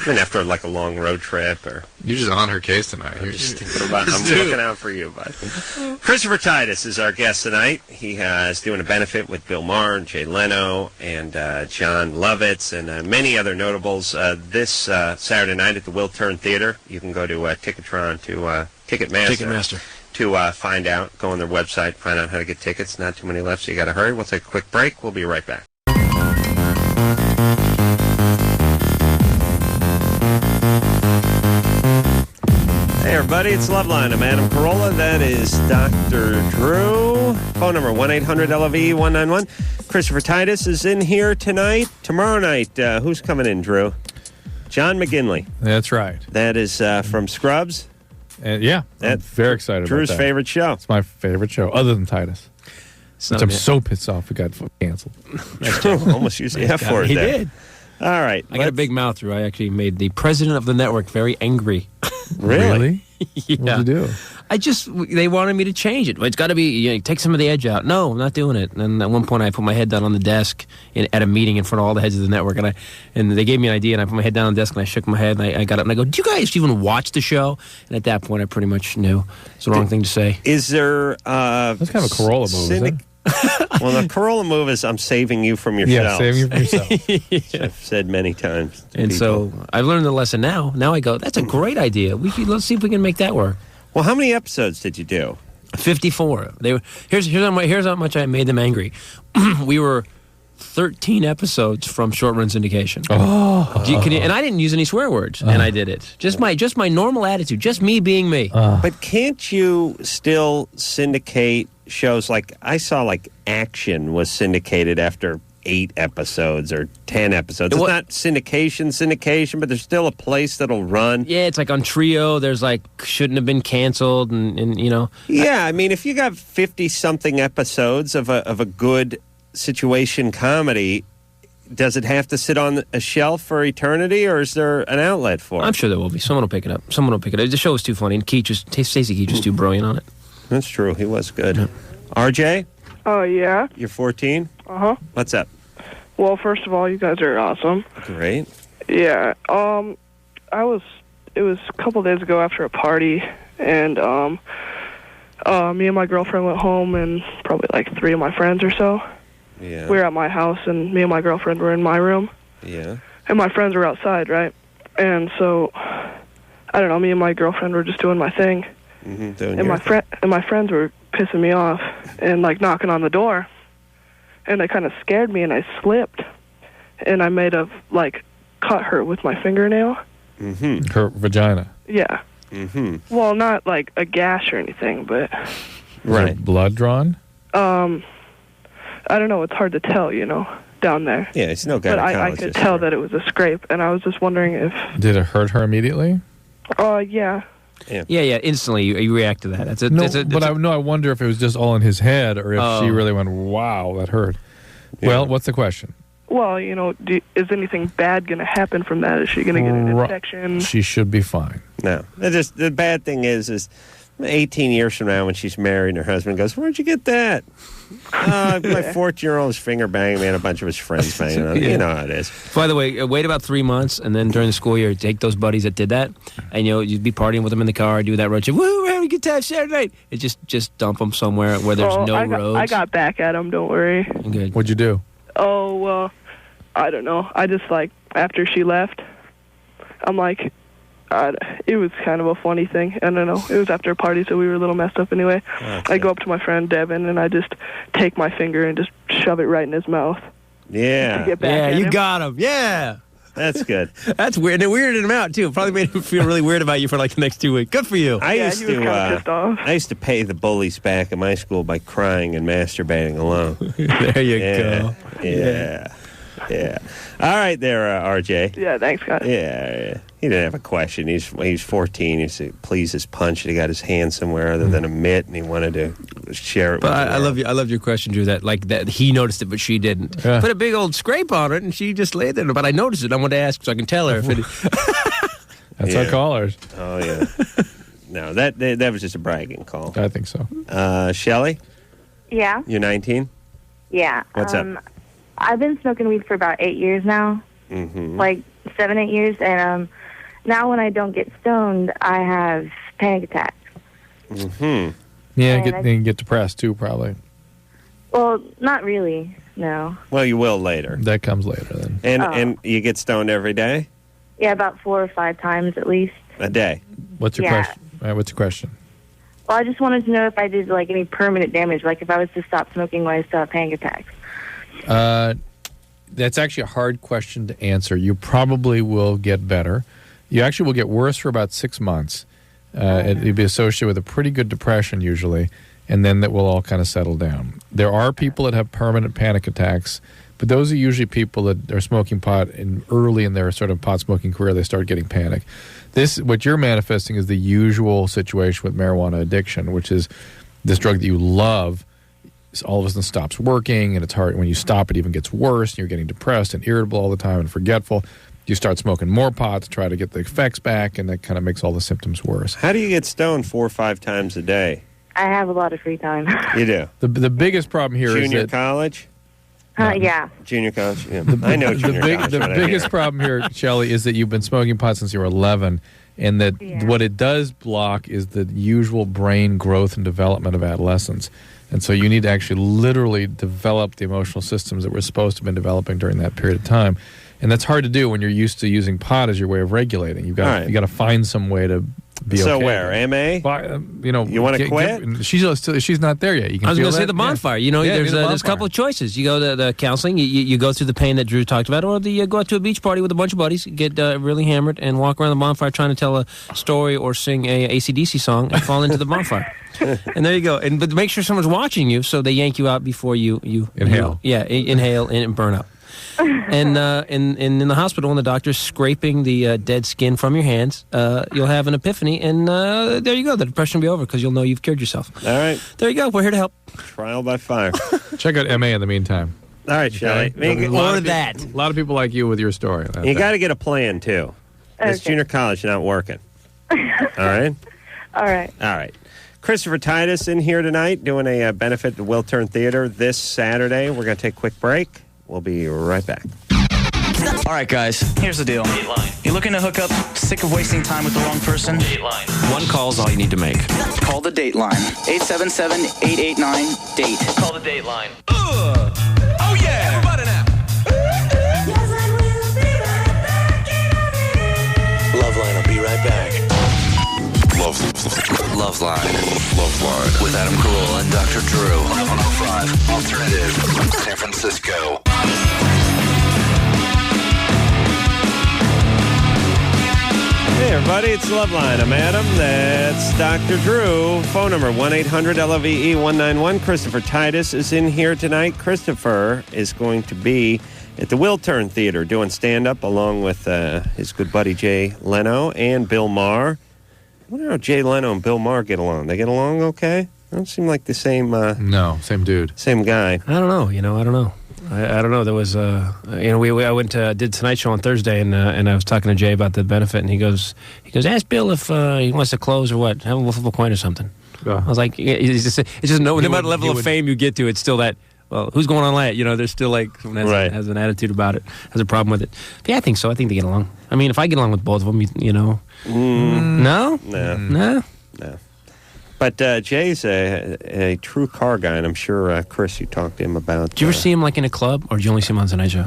And after like a long road trip, or you're just on her case tonight. I'm looking out for you, bud. Christopher Titus is our guest tonight. He is doing a benefit with Bill Maher, Jay Leno, and John Lovitz, and many other notables. This Saturday night at the Will Turn Theater. You can go to Ticketron to Ticketmaster to find out. Go on their website, find out how to get tickets. Not too many left, so you got to hurry. We'll take a quick break. We'll be right back. Hey everybody, it's LoveLine. I'm Adam Carolla. That is Dr. Drew. Phone number 1-800-LOVE-191. Christopher Titus is in here tonight. Tomorrow night, who's coming in, Drew? John McGinley. That's right. That is from Scrubs. Yeah, I'm very excited Drew's about that. favorite show. It's my favorite show, other than Titus. Which I'm so pissed off it got canceled. Almost used the F word He there. did. All right. I got a big mouth, Drew. I actually made the president of the network very angry. Really? Yeah. What did you do? They wanted me to change it. It's got to be, take some of the edge out. No, I'm not doing it. And at one point, I put my head down on the desk at a meeting in front of all the heads of the network, and they gave me an idea, and I put my head down on the desk, and I shook my head, and I got up, and I go, do you guys even watch the show? And at that point, I pretty much knew it's the wrong thing to say. Is there... That's kind of a Corolla move, isn't it? Well, the Corolla move is I'm saving you from yourself. Yeah, saving you from yourself. I've said many times. And so I've learned the lesson now. Now I go, that's a great idea. Let's see if we can make that work. Well, how many episodes did you do? 54. Here's how much I made them angry. We were 13 episodes from short run syndication. And I didn't use any swear words, and I did it. Just my normal attitude, just me being me. But can't you still syndicate shows like I saw like Action was syndicated after 8 episodes or 10 episodes. It's not syndication, but there's still a place that'll run. Yeah, it's like on Trio. There's like shouldn't have been canceled, and you know. Yeah, I mean, if you got 50-something episodes of a good situation comedy, does it have to sit on a shelf for eternity, or is there an outlet for it? I'm sure there will be. Someone will pick it up. The show was too funny, and Stacey Keach was too brilliant on it. That's true. He was good. Yeah. RJ? Oh, yeah. You're 14? Uh-huh. What's up? Well, first of all, you guys are awesome. Great. Yeah. It was a couple days ago after a party, and me and my girlfriend went home, and probably like 3 of my friends or so. Yeah. We were at my house, and me and my girlfriend were in my room. Yeah. And my friends were outside, right? And so, I don't know, me and my girlfriend were just doing my thing. Mm-hmm. And my friends were pissing me off and, like, knocking on the door. And they kind of scared me, and I slipped. And I made a, like, cut her with my fingernail. Mm-hmm. Her vagina. Yeah. Mm-hmm. Well, not, like, a gash or anything, but... Right. Blood drawn? I don't know. It's hard to tell, you know, down there. Yeah, it's no gynecologist. But I could tell that it was a scrape, and I was just wondering if... Did it hurt her immediately? Yeah. Yeah. Instantly, you react to that. I wonder if it was just all in his head, or if she really went, "Wow, that hurt." Yeah. Well, what's the question? Well, you know, is anything bad going to happen from that? Is she going to get an infection? She should be fine. No, the bad thing is 18 years from now when she's married and her husband goes, "Where'd you get that?" My 14-year-old's finger banging me and a bunch of his friends banging on it. You know how it is. By the way, wait about 3 months, and then during the school year, take those buddies that did that, and you'd be partying with them in the car, do that road trip. Woo, we're having a good time Saturday night. And just dump them somewhere where there's no roads. I got back at them, don't worry. Good. What'd you do? Oh, well, I don't know. I just, like, after she left, I'm like... it was kind of a funny thing. I don't know. It was after a party, so we were a little messed up anyway. Okay. I go up to my friend Devin, and I just take my finger and just shove it right in his mouth. Yeah. You got him. Yeah. That's good. That's weird. And it weirded him out, too. Probably made him feel really weird about you for like the next 2 weeks. Good for you. I used to pay the bullies back in my school by crying and masturbating alone. There you go. Yeah. All right there, RJ. Yeah, thanks, guys. Yeah. He didn't have a question. He's 14. He said, please his punch. He got his hand somewhere other than a mitt, and he wanted to share it but with I love you. I love your question, Drew, that he noticed it, but she didn't. Yeah. Put a big old scrape on it, and she just laid there. But I noticed it. I wanted to ask so I can tell her if it... That's our callers. Oh, yeah. No, that was just a bragging call. I think so. Shelly? Yeah? You're 19? Yeah. What's up? I've been smoking weed for about 8 years now. Mm-hmm. Like 7, 8 years. And now when I don't get stoned, I have panic attacks. Mm-hmm. Yeah, you get depressed too, probably. Well, not really, no. Well, you will later. That comes later then. And you get stoned every day? Yeah, about 4 or 5 times at least. A day? What's your question? What's your question? Well, I just wanted to know if I did like any permanent damage, like if I was to stop smoking while I still have panic attacks. That's actually a hard question to answer. You probably will get better. You actually will get worse for about 6 months. It'd be associated with a pretty good depression usually, and then that will all kind of settle down. There are people that have permanent panic attacks, but those are usually people that are smoking pot early in their sort of pot smoking career. They start getting panic. What you're manifesting is the usual situation with marijuana addiction, which is this drug that you love all of a sudden stops working, and it's hard. When you stop, it even gets worse, and you're getting depressed and irritable all the time and forgetful. You start smoking more pot to try to get the effects back, and that kind of makes all the symptoms worse. How do you get stoned 4 or 5 times a day? I have a lot of free time. You do? The biggest problem here is junior college? Yeah. Junior college? Yeah. I know junior college. The biggest problem here, Shelley, is that you've been smoking pot since you were 11, and that what it does block is the usual brain growth and development of adolescence. And so you need to actually literally develop the emotional systems that we're supposed to have been developing during that period of time. And that's hard to do when you're used to using pot as your way of regulating. You got to find some way to be So okay. where, MA? Well, you want to quit? She's not there yet. You can I was feel going to say that? the bonfire. Yeah. There's a bonfire. couple of choices. You go to the counseling, you go through the pain that Drew talked about, or you go out to a beach party with a bunch of buddies, get really hammered, and walk around the bonfire trying to tell a story or sing a AC/DC song and fall into the bonfire. And there you go. But make sure someone's watching you, so they yank you out before you Inhale. Inhale and burn up. And in the hospital, when the doctor's scraping the dead skin from your hands, you'll have an epiphany, and there you go. The depression will be over because you'll know you've cured yourself. All right. There you go. We're here to help. Trial by fire. Check out MA in the meantime. All right, Shelley. A lot of people like you with your story. You got to get a plan, too. This junior college not working. All right? All right. All right. Christopher Titus in here tonight doing a benefit at the Wiltern Theater this Saturday. We're going to take a quick break. We'll be right back. All right, guys, here's the deal. You're looking to hook up, sick of wasting time with the wrong person? Dateline. One call's all you need to make. Call the Dateline. 877-889-DATE. Call the Dateline. Oh, yeah! Everybody now. LoveLine will be right back. LoveLine. With Adam Carolla and Dr. Drew on 105 Alternative, San Francisco. Hey, everybody, it's LoveLine. I'm Adam. That's Dr. Drew. Phone number 1-800-LOVE-191. Christopher Titus is in here tonight. Christopher is going to be at the Wiltern Theater doing stand-up along with his good buddy Jay Leno and Bill Maher. I wonder how Jay Leno and Bill Maher get along. They get along okay? They don't seem like the same... no, same dude. Same guy. I don't know. I don't know. I don't know. There was, I went to did Tonight Show on Thursday, and I was talking to Jay about the benefit, and he goes, ask Bill if he wants to close or what, have a flip a coin or something. I was like, it's just no matter level of fame you get to, it's still that. Well, who's going on late? There's still like someone has an attitude about it, has a problem with it. But yeah, I think so. I think they get along. I mean, if I get along with both of them, no. But Jay's a true car guy, and I'm sure, Chris, you talked to him about... Did you ever see him like in a club, or did you only see him on Tonight Show?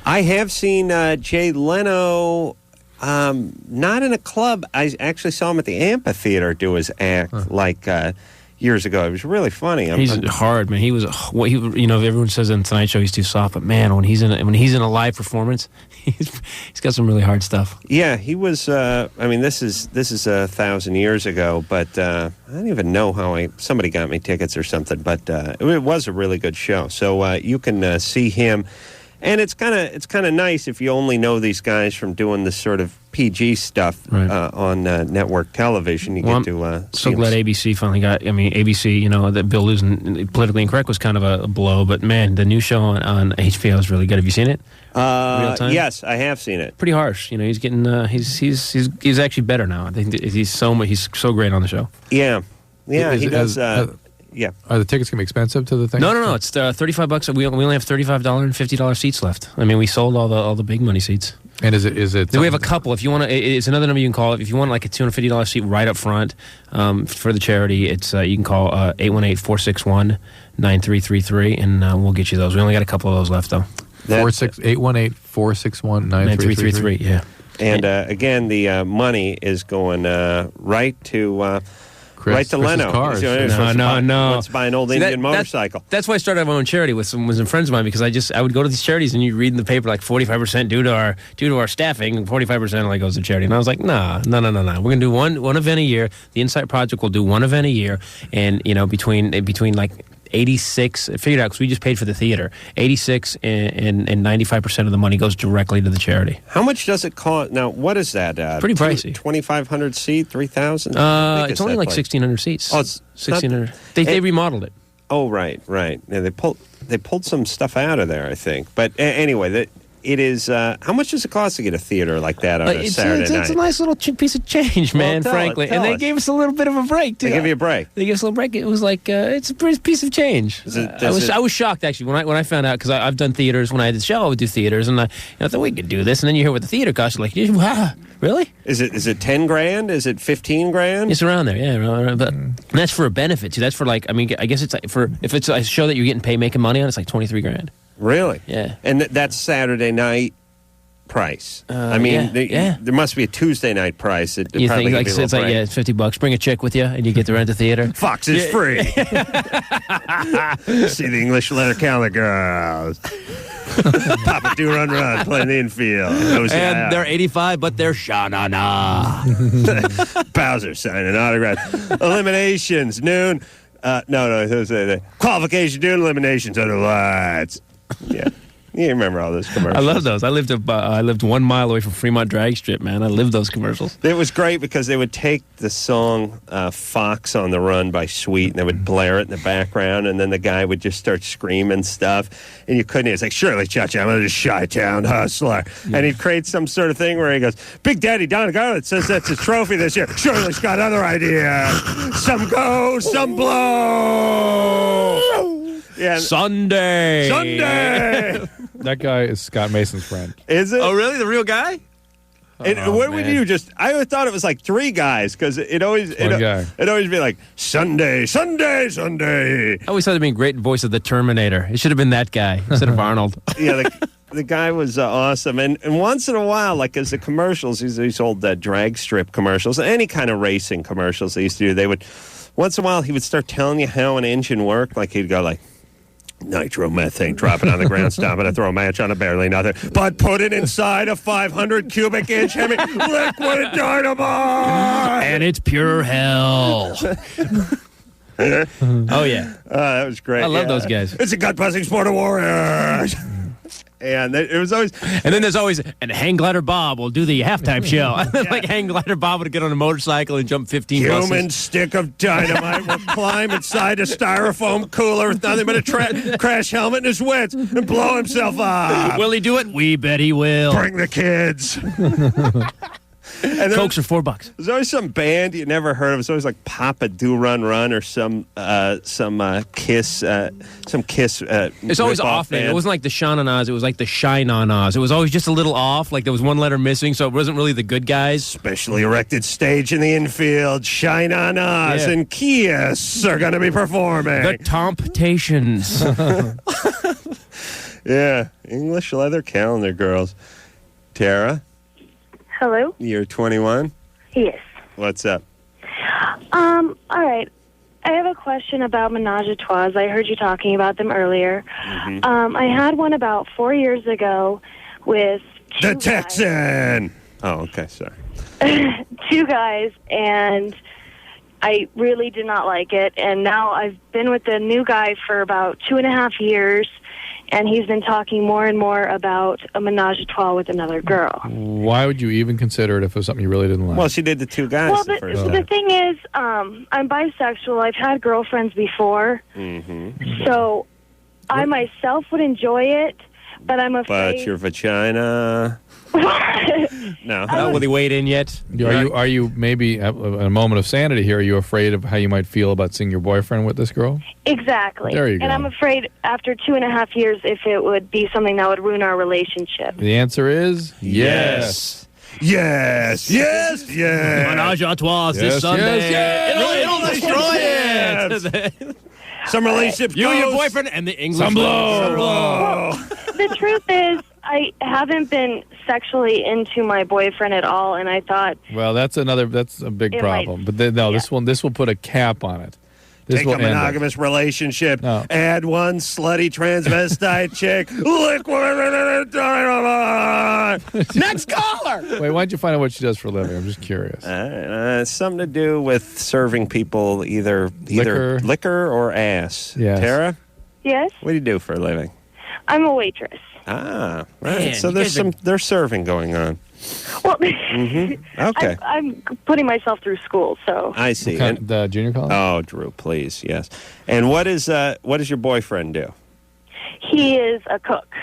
I have seen Jay Leno, not in a club. I actually saw him at the amphitheater do his act years ago. It was really funny. He's hard, man. He was, everyone says in Tonight Show he's too soft, but man, when he's in a live performance, he's got some really hard stuff. Yeah, he was. This is 1,000 years ago, but I don't even know how somebody got me tickets or something. But it was a really good show. So you can see him, and it's kind of nice if you only know these guys from doing this sort of PG stuff on network television. You get to so glad ABC finally got. ABC, that Bill losing Politically Incorrect was kind of a blow, but man, the new show on HBO is really good. Have you seen it? Real time? Yes, I have seen it. Pretty harsh. He's getting he's actually better now. I think he's so great on the show. Yeah, he does. Yeah. Are the tickets going to be expensive to the thing? No. It's $35. We only have $35 and $50 seats left. I mean, we sold all the big money seats. And is it? We have a couple. If you want to, it's another number you can call. If you want like a $250 seat right up front for the charity, it's you can call 818-461-9333, and we'll get you those. We only got a couple of those left though. 818-461-9333. Yeah. And again, the money is going right to. Right to Leno. Cars. No. Wants to buy an old Indian motorcycle. That's why I started my own charity with some friends of mine, because I would go to these charities and you read in the paper like 45% due to our staffing, and 45% only goes to charity. And I was like, no. We're gonna do one event a year. The Insight Project will do one event a year, and between like 86, figured out because we just paid for the theater. 86 and 95% of the money goes directly to the charity. How much does it cost? Now, what is that? Pretty pricey. 2,500 seat, 3,000. It's only like 1,600 seats. Oh, it's 1,600. They remodeled it. Oh, right. Yeah, they pulled some stuff out of there, I think. But anyway, it is. How much does it cost to get a theater like that on a Saturday night? It's a nice little piece of change, man. Frankly, and they gave us a little bit of a break too. They gave you a break. They gave us a little break. It was like it's a piece of change. I was shocked actually when I found out, because I've done theaters. When I had the show, I would do theaters, and I thought we could do this. And then you hear what the theater costs. You're like, wow, really? Is it $10,000? Is it $15,000? It's around there, yeah. Around, but that's for a benefit too. That's for I guess it's like if it's a show that you're getting paid making money on, it's like $23,000. Really? Yeah. And that's Saturday night. price. I mean, there must be a Tuesday night price. It You probably think give like you a it's little like break. $50. Bring a chick with you, and you get to rent the theater. Fox is free. See the English letter calendar girls. Papa do run run playing the infield. And they're 85, but they're sha-na-na. Bowser signing autographs. Eliminations noon. No. Qualification noon. Eliminations under lights. Yeah. You remember all those commercials. I love those. I lived 1 mile away from Fremont Drag Strip, man. I lived those commercials. It was great because they would take the song Fox on the Run by Sweet and they would blare it in the background, and then the guy would just start screaming stuff, and you couldn't hear. It's like, Shirley Cha-Cha, I'm a Chi-Town hustler. Yeah. And he'd create some sort of thing where he goes, Big Daddy Don Garland says that's his trophy this year. Shirley's got other ideas. Some go, some blow. Yeah. Sunday. That guy is Scott Mason's friend. Is it? Oh, really? The real guy? What would you just? I always thought it was like three guys because it'd always be like Sunday. I always thought it'd be a great voice of the Terminator. It should have been that guy instead of Arnold. Yeah, the guy was awesome. And once in a while, like as the commercials, these old drag strip commercials, any kind of racing commercials they used to do, they would once in a while he would start telling you how an engine worked. Like he'd go like, nitromethane, drop it on the ground, stop it, and throw a match on it, barely nothing. But put it inside a 500 cubic inch heavy liquid dynamite! And it's pure hell. Oh, yeah. That was great. I love those guys. It's a gut-busting sport of warriors. And it was always... And then there's always... And Hang Glider Bob will do the halftime show. Like Hang Glider Bob would get on a motorcycle and jump 15 buses. Human stick of dynamite will climb inside a styrofoam cooler with nothing but a crash helmet in his wits and blow himself up. Will he do it? We bet he will. Bring the kids. And Cokes are $4. There's always some band you never heard of. It's always like Papa Do Run Run or some Kiss. It's always off band. name. It wasn't like the Sha-Na-Nas. It was like the Shy-Na-Nas. It was always just a little off. Like there was one letter missing, so it wasn't really the good guys. Specially erected stage in the infield. Shy-Na-Nas and Kiss are going to be performing. The Temptations. Yeah, English leather calendar girls. Tara? Hello? You're 21? Yes. What's up? All right. I have a question about menage a trois. I heard you talking about them earlier. Mm-hmm. I had one about 4 years ago with the Texan! Oh, okay, sorry. two guys, and I really did not like it. And now I've been with the new guy for about 2.5 years, and he's been talking more and more about a menage a trois with another girl. Why would you even consider it if it was something you really didn't like? Well, she did the two guys Well, the first time. the thing is, I'm bisexual. I've had girlfriends before, so I myself would enjoy it, but I'm afraid... But your vagina... No. Will he wait in yet? Are you maybe, at a moment of sanity here, are you afraid of how you might feel about seeing your boyfriend with this girl? Exactly. There you go. And I'm afraid after 2.5 years if it would be something that would ruin our relationship. The answer is yes. Yes. Yes. Yes. Menage a trois this Sunday. It'll destroy it. Some relationship You and your boyfriend and the English. Some blow. Some blow. The truth is, I haven't been sexually into my boyfriend at all, and I thought... Well, that's a big problem. But this will put a cap on it. This Take will a monogamous relationship, add one slutty transvestite chick, liquid dynamite. Next caller! Wait, why don't you find out what she does for a living? I'm just curious. Something to do with serving people either liquor or ass. Yes. Tara? Yes? What do you do for a living? I'm a waitress. Ah, right. Man, so there's serving going on. Well, Okay. I'm putting myself through school, so... I see. The junior college? Oh, Drew, please, yes. And what does your boyfriend do? He is a cook.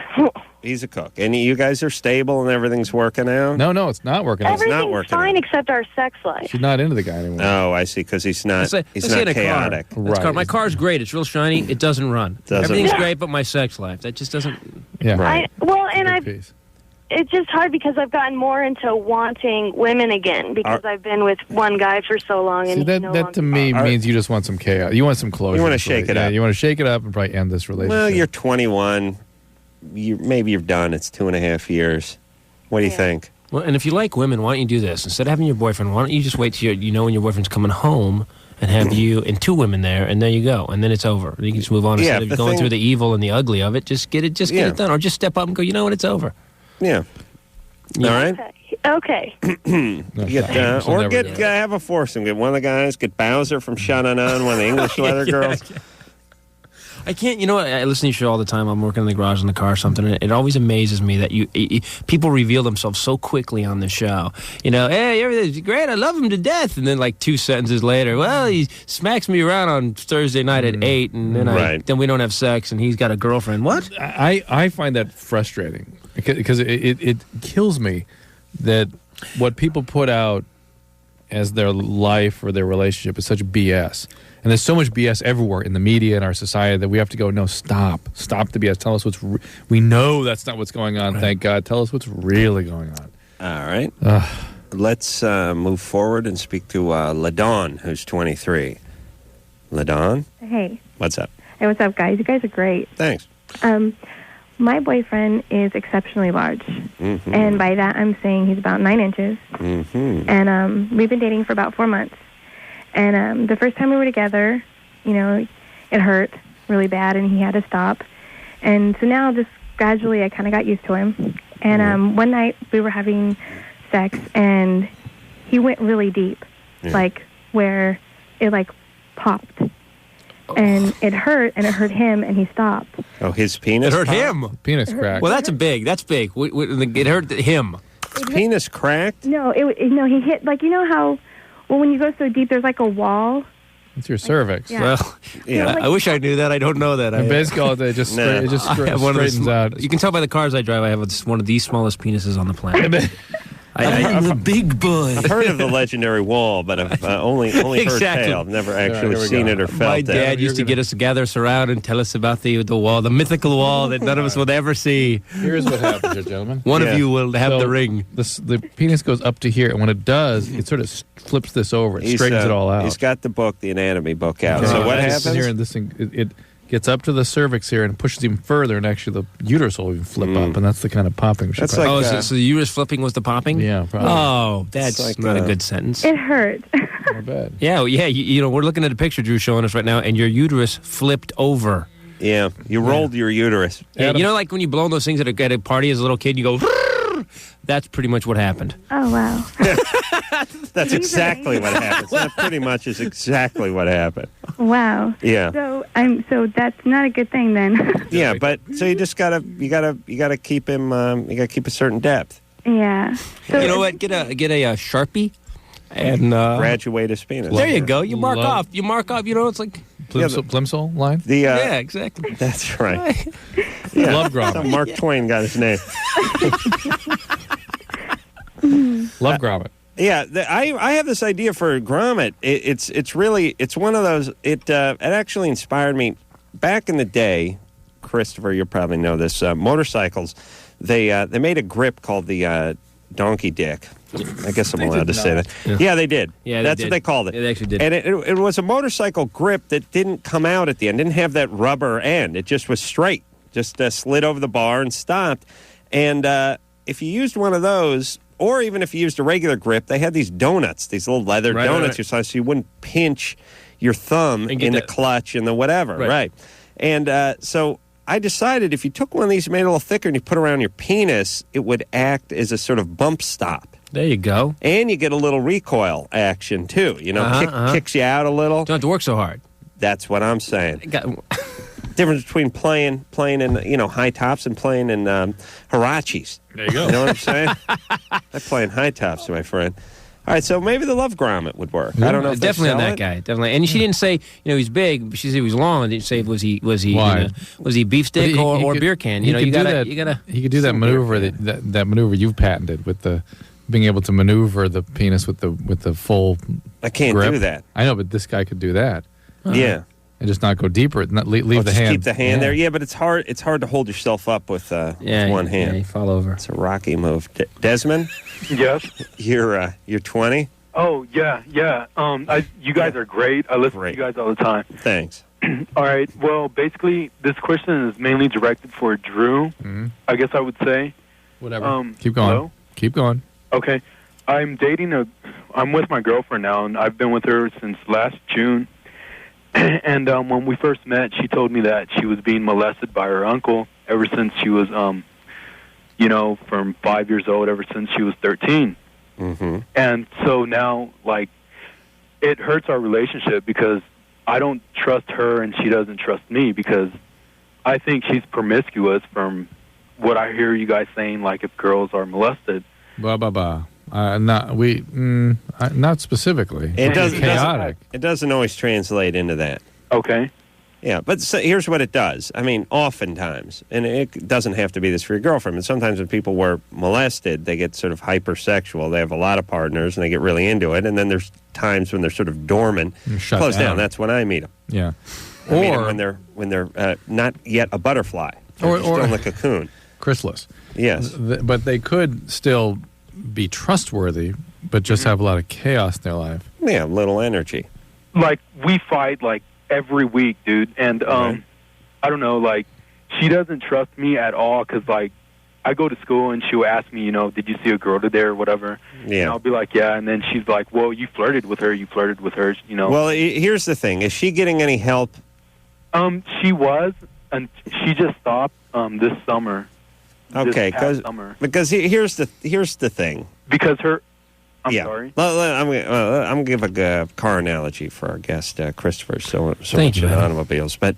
He's a cook. And you guys are stable and everything's working out? No, it's not working out. Everything's fine except our sex life. She's not into the guy anymore. Oh, I see, because he's not chaotic. My car's great. It's real shiny. It doesn't run. Everything's great, but my sex life. That just doesn't... Yeah. Right. It's just hard because I've gotten more into wanting women again because I've been with one guy for so long. And See, that to me means you just want some chaos. You want some closure. You want to shake it up. You want to shake it up and probably end this relationship. Well, you're 21. Maybe you're done. It's 2.5 years. What do you think? Well, and if you like women, why don't you do this? Instead of having your boyfriend, why don't you just wait till you know when your boyfriend's coming home and have you and 2 women there, and there you go, and then it's over. You can just move on instead of going through the evil and the ugly of it. Just get it done, or just step up and go. You know what? It's over. Yeah. All right. Okay. Have a foursome. Get one of the guys. Get Bowser from Shut On, one of the English letter girls. I can't, I listen to your show all the time. I'm working in the garage in the car or something, and it always amazes me that people reveal themselves so quickly on the show. Hey, everything's great, I love him to death. And then like 2 sentences later, well, he smacks me around on Thursday night at 8, and then then we don't have sex, and he's got a girlfriend. What? I find that frustrating because it kills me that what people put out as their life or their relationship is such BS. And there's so much BS everywhere in the media and our society that we have to go, no, stop the BS. Tell us we know that's not what's going on, thank God. Tell us what's really going on. All right. Let's move forward and speak to LaDawn, who's 23. LaDawn? Hey. What's up? Hey, what's up, guys? You guys are great. Thanks. My boyfriend is exceptionally large. Mm-hmm. And by that, I'm saying he's about 9 inches. Mm-hmm. And we've been dating for about 4 months. And the first time we were together, it hurt really bad, and he had to stop. And so now, just gradually, I kind of got used to him. And one night, we were having sex, and he went really deep, like where it, like, popped. And it hurt him, and he stopped. Oh, his penis? It hurt him. Penis cracked. Well, that's big. It hurt him. His penis cracked? No, he hit, like, you know how... Well, when you go so deep, there's like a wall. It's your cervix. Yeah. Well, I wish I knew that. I don't know that. Basically, it just straightens out. You can tell by the cars I drive, I have one of the smallest penises on the planet. I'm the big boy. I've heard of the legendary wall, but I've only heard tale. I've never actually seen it or felt it. My dad used to get us to gather us around and tell us about the wall, the mythical wall that none of us would ever see. Here's what happens here, gentlemen. One of you will have the ring. The penis goes up to here, and when it does, it sort of flips this over. It straightens it all out. He's got the book, the anatomy book out. So what happens? Here, and this thing, it gets up to the cervix here and pushes even further, and actually the uterus will even flip up, and that's the kind of popping. That's like, so the uterus flipping was the popping? Yeah, probably. Oh, that's like, not a good sentence. It hurt. Not bad. Yeah. We're looking at a picture Drew's showing us right now, and your uterus flipped over. Yeah, you rolled your uterus. Yeah, like when you blow those things at a party as a little kid, you go... That's pretty much what happened. Oh, wow. That's exactly what happens. That pretty much is exactly what happened. Wow. Yeah. So that's not a good thing then. Yeah, but so you just gotta keep him. You gotta keep a certain depth. Yeah. So you know what? Get a Sharpie and graduate his penis. There you go. You mark off. It's like Plimsoll line. Yeah, exactly. That's right. Love grommet. So Mark Twain got his name. Love grommet. Yeah, I have this idea for a grommet. It's one of those. It actually inspired me back in the day. Christopher, you'll probably know this. Motorcycles, they made a grip called the donkey dick. I guess I'm allowed to say that. Yeah, they did. Yeah, that's what they called it. They actually did. And it was a motorcycle grip that didn't come out at the end. Didn't have that rubber end. It just was straight. Just slid over the bar and stopped. And if you used one of those, or even if you used a regular grip, they had these donuts, these little leather donuts, so you wouldn't pinch your thumb in the clutch and the whatever. Right. And so I decided if you took one of these, made it a little thicker, and you put it around your penis, it would act as a sort of bump stop. There you go. And you get a little recoil action, too. Kicks you out a little. Don't have to work so hard. That's what I'm saying. Difference between playing in high tops and playing in Hirachis. There you go. You know what I'm saying? I play in high tops, my friend. All right, so maybe the love grommet would work. I don't know. If definitely on that guy. Definitely, and she didn't say he's big. She said he was long. And didn't say was he beefsteak or beer can. You gotta. He could do that maneuver that maneuver you've patented with the being able to maneuver the penis with the full. I can't grip. do that. I know, but this guy could do that. Yeah. And just not go deeper. Not leave the hand. Keep the hand there. Yeah, but it's hard. It's hard to hold yourself up with one hand. Yeah, you fall over. It's a rocky move. Desmond. Yes. You're 20. Oh yeah. You guys are great. I listen to you guys all the time. Thanks. All right. Well, basically, this question is mainly directed for Drew. Mm-hmm. I guess I would say. Whatever. Keep going. Hello? Keep going. Okay. I'm with my girlfriend now, and I've been with her since last June. And when we first met, she told me that she was being molested by her uncle ever since she was, from 5 years old, ever since she was 13. Mm-hmm. And so now, like, it hurts our relationship because I don't trust her and she doesn't trust me because I think she's promiscuous from what I hear you guys saying, like if girls are molested. Blah, blah, blah. Not specifically. It chaotic. It doesn't always translate into that. Okay. Yeah, but here's what it does. I mean, oftentimes, and it doesn't have to be this for your girlfriend, but sometimes when people were molested, they get sort of hypersexual. They have a lot of partners, and they get really into it. And then there's times when they're sort of dormant, close down. That's when I meet them. Yeah. I meet them when they're not yet a butterfly. They're still in the cocoon. Chrysalis. Yes. But they could still be trustworthy, but just have a lot of chaos in their life. Yeah, little energy. Like, we fight, like, every week, dude, and I don't know, like, she doesn't trust me at all because, like, I go to school and she'll ask me, did you see a girl today or whatever? Yeah. And I'll be like, yeah, and then she's like, well, you flirted with her, Well, here's the thing. Is she getting any help? She was, and she just stopped this summer. Okay, because here's the thing. Because her... I'm sorry. I'm going to give a car analogy for our guest, Christopher, so Thank much you, in man. automobiles. But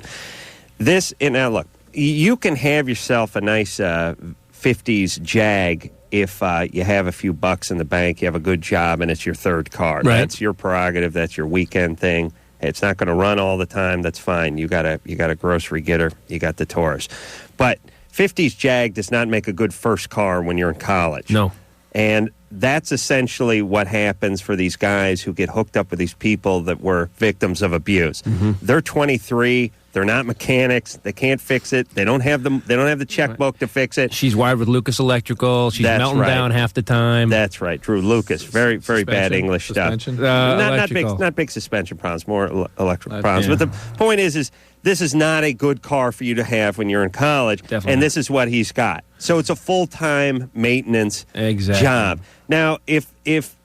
now, look, you can have yourself a nice 50s Jag if you have a few bucks in the bank, you have a good job, and it's your third car. Right. That's your prerogative. That's your weekend thing. It's not going to run all the time. That's fine. You got a grocery getter. You got the Taurus. But 50s Jag does not make a good first car when you're in college. No. And that's essentially what happens for these guys who get hooked up with these people that were victims of abuse. Mm-hmm. They're 23. They're not mechanics. They can't fix it. They don't have the checkbook to fix it. She's wired with Lucas Electrical. She's melting down half the time. That's right. Drew Lucas. Very, very bad English suspension? stuff. Not big suspension problems. More electrical problems. Yeah. But the point is this is not a good car for you to have when you're in college. Definitely. And this is what he's got. So it's a full-time maintenance job. Now, if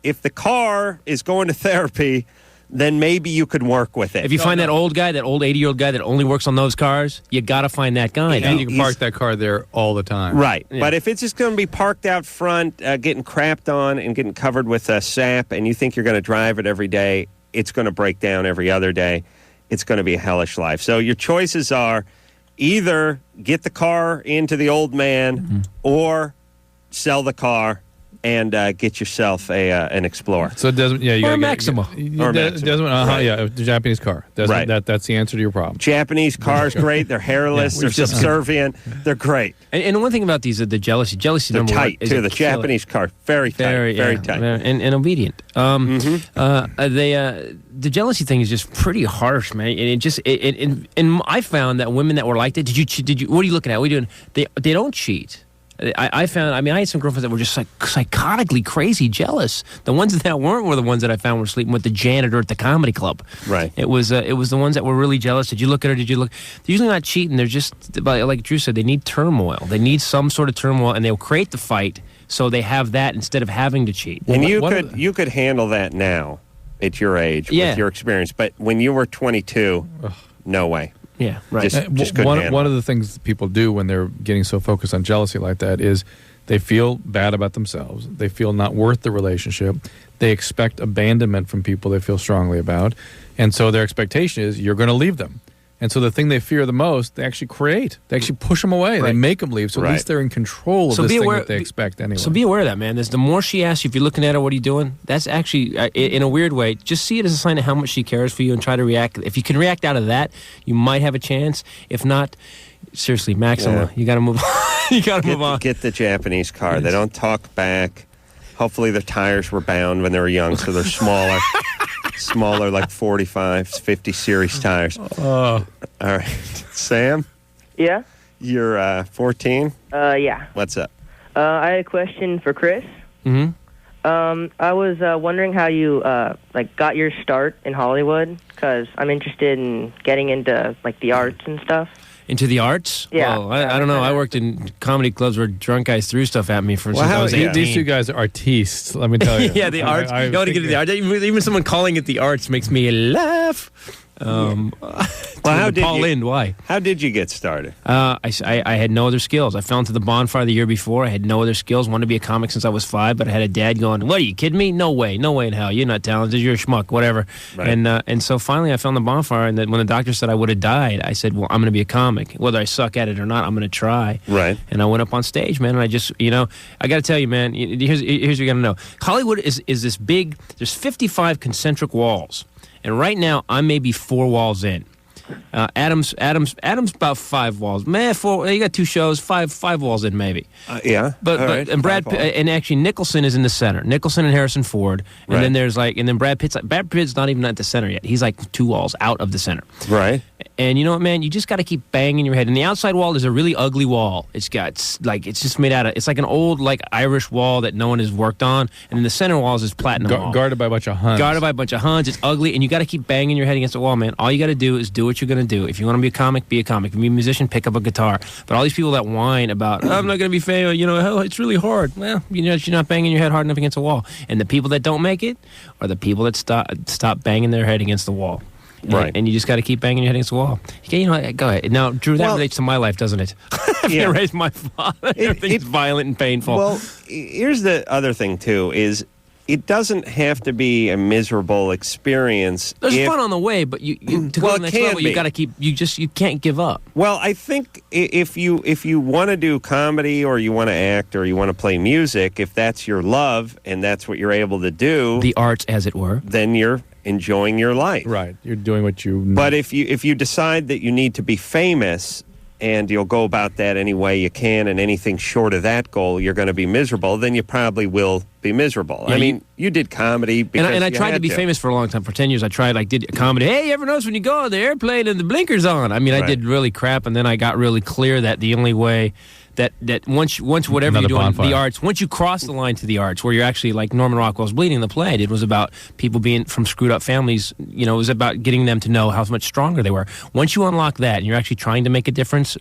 the car is going to therapy, then maybe you could work with it. If you find that old 80-year-old guy that only works on those cars, you got to find that guy. And you can park that car there all the time. Right. Yeah. But if it's just going to be parked out front, getting crapped on and getting covered with sap, and you think you're going to drive it every day, it's going to break down every other day. It's going to be a hellish life. So your choices are either get the car into the old man or sell the car and get yourself an Explorer. So it doesn't, you or got a Maxima. The Japanese car. Right. That's the answer to your problem. Japanese cars, great. They're hairless. They're subservient. They're great. And one thing about these, the jealousy they're number tight, one is too. The Japanese car, very tight. Very tight. And obedient. The jealousy thing is just pretty harsh, man. And it just and I found that women that were like that. Did you? What are you looking at? What are you doing? They don't cheat. I found. I mean, I had some girlfriends that were just like psychotically crazy jealous. The ones that weren't were the ones that I found were sleeping with the janitor at the comedy club. Right. It was the ones that were really jealous. Did you look at her? Did you look? They're usually not cheating. They're just like Drew said. They need turmoil. They need some sort of turmoil, and they'll create the fight so they have that instead of having to cheat. And you could handle that now at your age with your experience, but when you were 22, no way. Yeah, right. Just couldn't handle one of the things people do when they're getting so focused on jealousy like that is they feel bad about themselves. They feel not worth the relationship. They expect abandonment from people they feel strongly about. And so their expectation is you're going to leave them. And so the thing they fear the most, they actually create. They actually push them away. Right. They make them leave. So at least they're in control of this thing that they expect anyway. So be aware of that, man. The more she asks you, if you're looking at her, what are you doing? That's actually, in a weird way, just see it as a sign of how much she cares for you and try to react. If you can react out of that, you might have a chance. If not, seriously, Maxima, you got to move on. You got to move on. Get the Japanese car. Yes. They don't talk back. Hopefully their tires were bound when they were young, so they're smaller. Smaller, like 45, 50 series tires. All right. Sam? Yeah? You're 14? Yeah. What's up? I had a question for Chris. Mm-hmm. I was wondering how you got your start in Hollywood, because I'm interested in getting into the arts and stuff. Into the arts? Yeah. Well, I don't know. I worked in comedy clubs where drunk guys threw stuff at me since I was 18. These two guys are artistes, let me tell you. Yeah, the arts. You want to get to the arts. Even someone calling it the arts makes me laugh. How did Paul you, Lind, why? How did you get started? I had no other skills. I fell into the bonfire the year before. I had no other skills. Wanted to be a comic since I was 5, but I had a dad going, "What, are you kidding me? No way in hell. You're not talented. You're a schmuck, whatever." Right. And so finally I fell in the bonfire, and then when the doctor said I would have died, I said, "Well, I'm going to be a comic. Whether I suck at it or not, I'm going to try." Right. And I went up on stage, man, and I just, I got to tell you, man, here's what you got to know. Hollywood is this big, there's 55 concentric walls. And right now, I'm maybe 4 walls in. Adam's about 5 walls. Man, 4. You got 2 shows, five walls in maybe. Yeah. But and Brad and actually Nicholson is in the center. Nicholson and Harrison Ford, and then there's and then Brad Pitt's not even at the center yet. He's like 2 walls out of the center. Right. And you know what, man? You just got to keep banging your head. And the outside wall is a really ugly wall. It's got it's just made out of. It's like an old Irish wall that no one has worked on. And then the center walls is platinum wall. Guarded by a bunch of Huns. It's ugly, and you got to keep banging your head against the wall, man. All you got to do is do what you're going to do. If you want to be a comic, be a comic. If you want to be a musician, pick up a guitar. But all these people that whine about, I'm not going to be famous, it's really hard. Well, you're not banging your head hard enough against the wall. And the people that don't make it are the people that stop banging their head against the wall. Right. And you just got to keep banging your head against the wall. Okay, go ahead. Now, Drew, that relates to my life, doesn't it? I've raised my father. Everything's violent and painful. Well, here's the other thing, too, is it doesn't have to be a miserable experience. There's fun on the way, but to go to the next level, you got to keep. You can't give up. Well, I think if you want to do comedy or you want to act or you want to play music, if that's your love and that's what you're able to do, the arts, as it were, then you're enjoying your life. Right. You're doing what you. But if you decide that you need to be famous, and you'll go about that any way you can, and anything short of that goal, you're going to be miserable, then you probably will be miserable. Yeah, I mean, you did comedy because and I tried to be famous for a long time. For 10 years, I did comedy. Hey, you ever notice when you go on the airplane and the blinker's on? I mean, I did really crap, and then I got really clear that the only way that once whatever you do in the arts, once you cross the line to the arts, where you're actually like Norman Rockwell's Bleeding, the play I did was about people being from screwed up families. It was about getting them to know how much stronger they were. Once you unlock that, and you're actually trying to make a difference,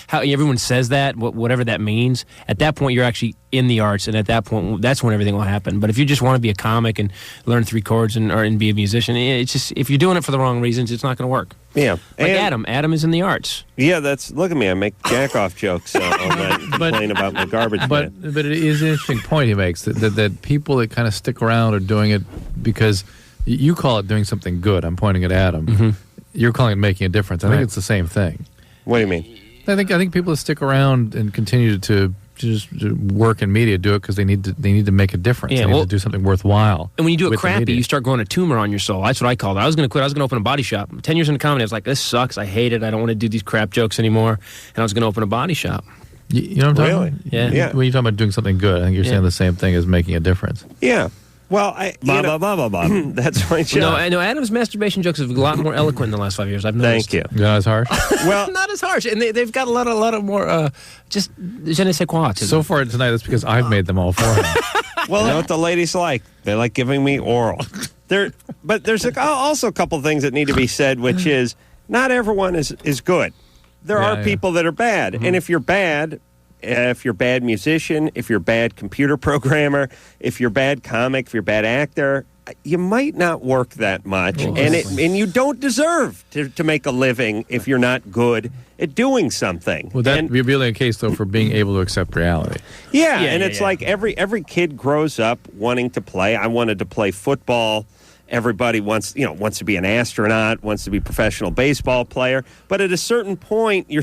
how everyone says that, whatever that means, at that point you're actually in the arts, and at that point that's when everything will happen. But if you just want to be a comic and learn 3 chords and be a musician, it's just, if you're doing it for the wrong reasons, it's not going to work. Yeah. Like Adam is in the arts. Yeah, look at me. I make jack-off jokes on that, complain about my garbage But it is an interesting point he makes, that people that kind of stick around are doing it because you call it doing something good. I'm pointing at Adam. Mm-hmm. You're calling it making a difference. I think it's the same thing. What do you mean? I think people that stick around and continue to just work in media do it because they need to make a difference. Yeah, they need to do something worthwhile. And when you do it crappy, you start growing a tumor on your soul. That's what I called it. I was going to quit. I was going to open a body shop. 10 years into comedy, I was like, this sucks. I hate it. I don't want to do these crap jokes anymore. And I was going to open a body shop. You know what I'm talking about? Yeah. When you're talking about doing something good, I think you're saying the same thing as making a difference. Yeah. Well, blah, blah, blah. That's my job. No, Adam's masturbation jokes have a lot more eloquent in the last 5 years. I've noticed. Thank you. Not as harsh? Well, not as harsh. And they've got a lot of more, just je ne sais quoi. So far tonight, that's because I've made them all for him. Well, you know what the ladies like? They like giving me oral. But there's also a couple things that need to be said, which is not everyone is good. There are people that are bad. Mm-hmm. And if you're a bad musician, if you're a bad computer programmer, if you're a bad comic, if you're a bad actor, you might not work that much. And you don't deserve to make a living if you're not good at doing something. Well, that would be really a case, though, for being able to accept reality. Yeah, it's like every kid grows up wanting to play. I wanted to play football. Everybody wants to be an astronaut, wants to be a professional baseball player. But at a certain point, you